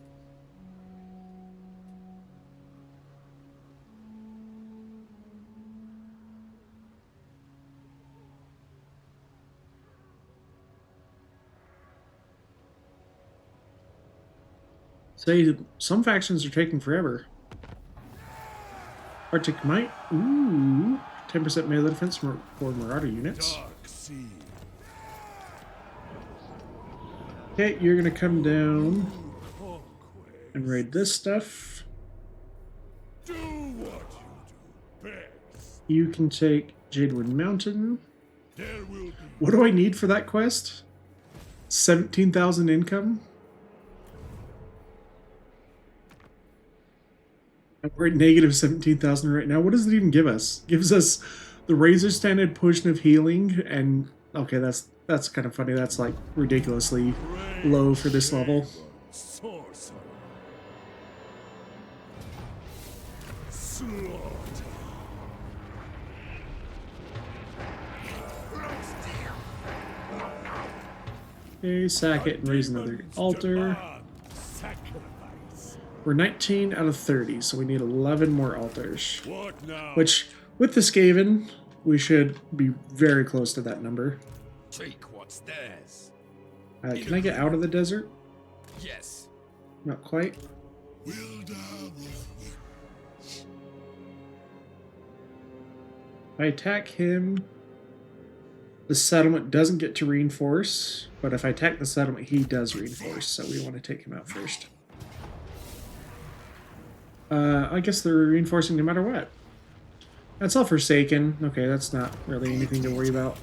Say, some factions are taking forever. Arctic Might. Ooh. 10% melee defense for Marauder units. Dark Sea. Okay, you're gonna come down and raid this stuff. Do what you do best. You can take Jadewood Mountain. There will be What do I need for that quest? 17,000 income? We're at negative 17,000 right now. What does it even give us? It gives us the Razor Standard Potion of Healing and Okay, that's kind of funny. That's like ridiculously low for this level. Sorcerer. Slaughter. Okay, sack it and raise another altar. Sacrifice. We're 19 out of 30, so we need 11 more altars. What now? Which, with the Skaven, we should be very close to that number. Take what's theirs. Can I get out of the desert? Yes. Not quite. I attack him. The settlement doesn't get to reinforce, but if I attack the settlement, he does reinforce, so we want to take him out first. I guess they're reinforcing no matter what. That's all Forsaken. Okay, that's not really anything to worry about.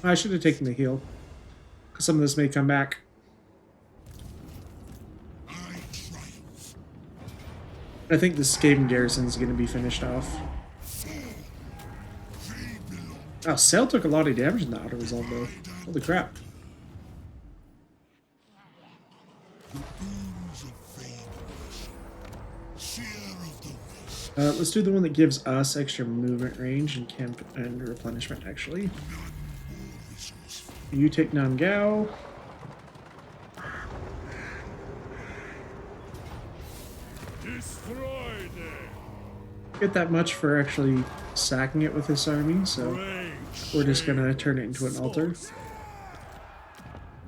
I should have taken the heal, because some of this may come back. I think the Skaven garrison is going to be finished off. Oh, Sail took a lot of damage in the auto resolve though. Holy crap. Let's do the one that gives us extra movement range and camp and replenishment actually. You take Nan-Gao. Destroy them. Get that much for actually sacking it with this army, so we're just gonna turn it into an altar.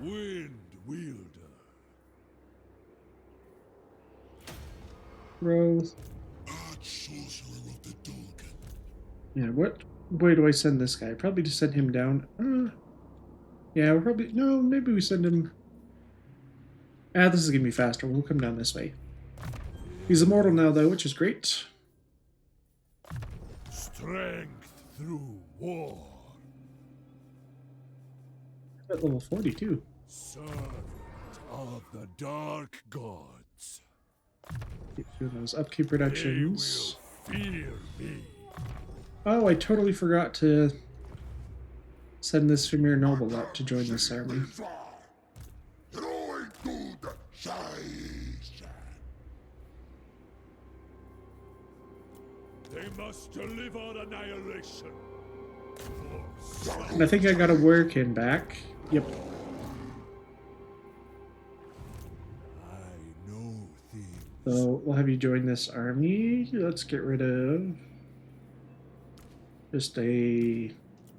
Wind wielder. Growth. Yeah, what way do I send this guy? Probably to send him down. Yeah, we'll probably... No, maybe we send him... this is gonna be faster. We'll come down this way. He's immortal now, though, which is great. Strength through war. At level 42. Servant of the dark gods. Keep doing those upkeep reductions. They will fear me. Oh, I totally forgot to send this Femir Noble up to join this army. They must deliver annihilation. And I think I got a Werkin back. Yep. I know things. So we'll have you join this army. Let's get rid of just a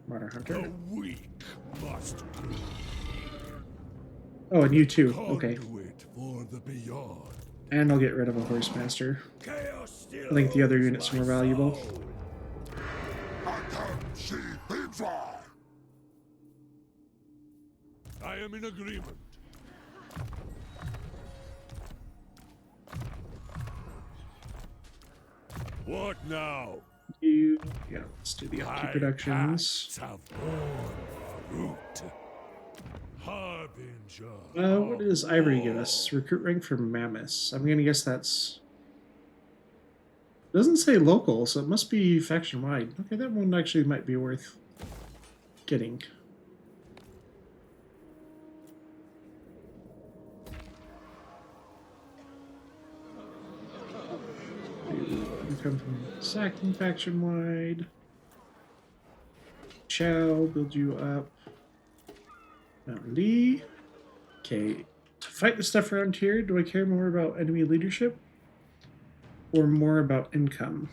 Martyr Hunter. The weak must bleed. Oh, and you too. Okay. Conduit for the beyond. And I'll get rid of a Horsemaster. Chaos still I think the other holds unit's my more valuable. soul. I am in agreement. What now? Yeah, let's do the My upkeep reductions. acts have borne fruit. Harbinger. What does Ivory give us? Recruit rank for Mammoths. I'm gonna guess that's... Doesn't say local, so it must be faction-wide. Okay, that one actually might be worth getting. You come from Saxon faction-wide. Chow, build you up. Mountain D. Okay, to fight the stuff around here, do I care more about enemy leadership or more about income?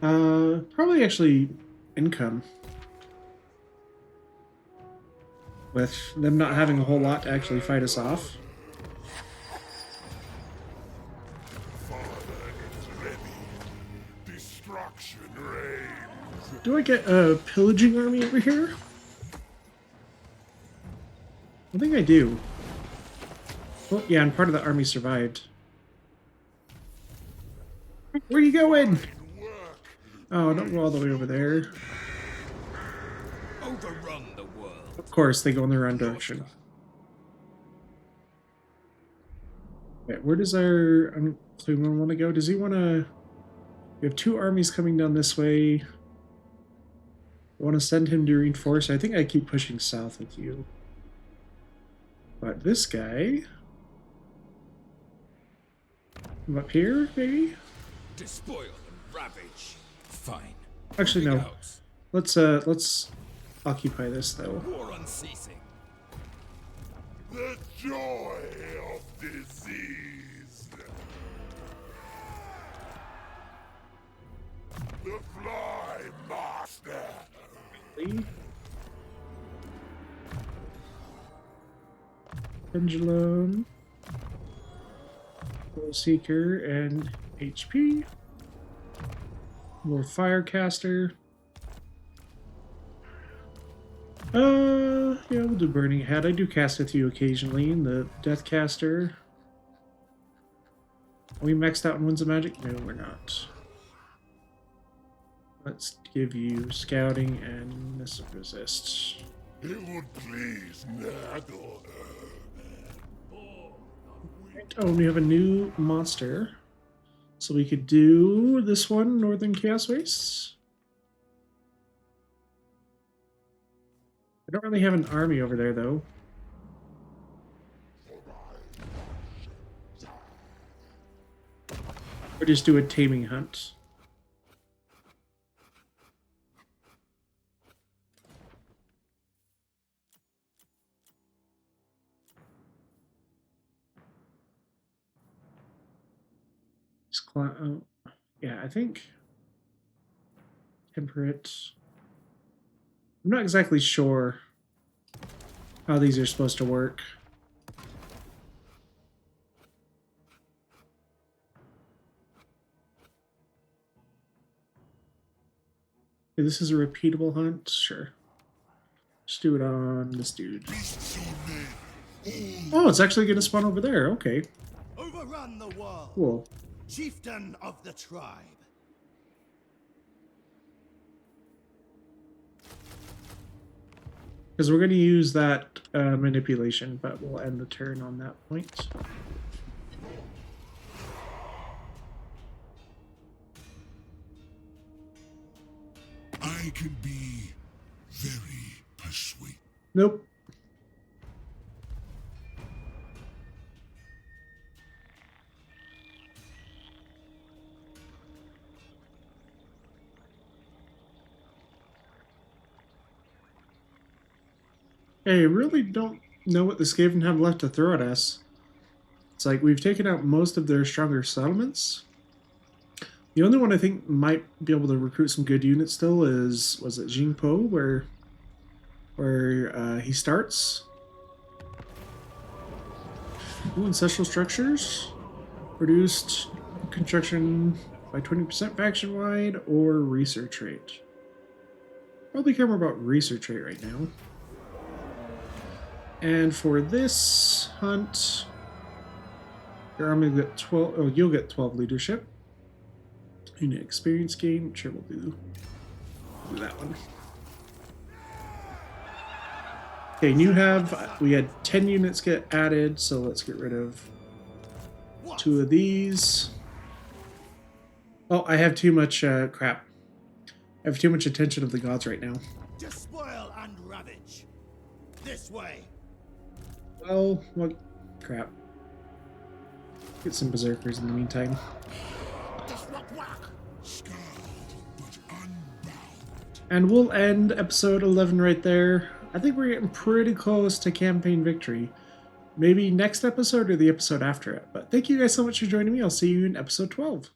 Probably actually income. With them not having a whole lot to actually fight us off. Destruction reigns. Do I get a pillaging army over here? I think I do. Oh, yeah, and part of the army survived. Where are you going? Oh, don't go all the way over there. Overrun the world. Of course, they go in the wrong direction. Wait, where does our Uncluman want to go? Does he want to... We have 2 armies coming down this way. I want to send him to reinforce. I think I keep pushing south with you. But this guy... Come up here, maybe? Despoil and ravage. Fine. Actually, no. Bring out. Let's occupy this, though. War unceasing. The joy of disease. The fly master. Pendulum. Seeker and HP. More Firecaster. Yeah, we'll do Burning Head. I do cast with you occasionally in the Deathcaster. Are we maxed out in Winds of Magic? No, we're not. Let's give you Scouting and Missile Resist. It would please Nagel. Oh, and we have a new monster. So we could do this one, Northern Chaos Wastes. I don't really have an army over there, though. Or just do a taming hunt. Oh, yeah, I think Temperate. I'm not exactly sure how these are supposed to work. Okay, this is a repeatable hunt? Sure. Just do it on this dude. Oh, it's actually going to spawn over there. Okay. Overrun the world. Cool. Chieftain of the tribe. Because we're going to use that manipulation, but we'll end the turn on that point. I can be very persuasive. Nope. I really don't know what the Skaven have left to throw at us. It's like we've taken out most of their stronger settlements. The only one I think might be able to recruit some good units still is, was it Jingpo, where he starts? Ooh, ancestral structures. Reduced construction by 20% faction-wide, or research rate. Probably care more about research rate right now. And for this hunt, your army will get 12. Oh, you'll get 12 leadership. Unit experience gain. Sure, we'll do that one. Okay, and you have. We had 10 units get added, so let's get rid of 2 of these. Oh, I have too much crap. I have too much attention of the gods right now. Despoil and ravage. This way. Well, what crap. Get some berserkers in the meantime. And we'll end episode 11 right there. I think we're getting pretty close to campaign victory. Maybe next episode or the episode after it. But thank you guys so much for joining me. I'll see you in episode 12.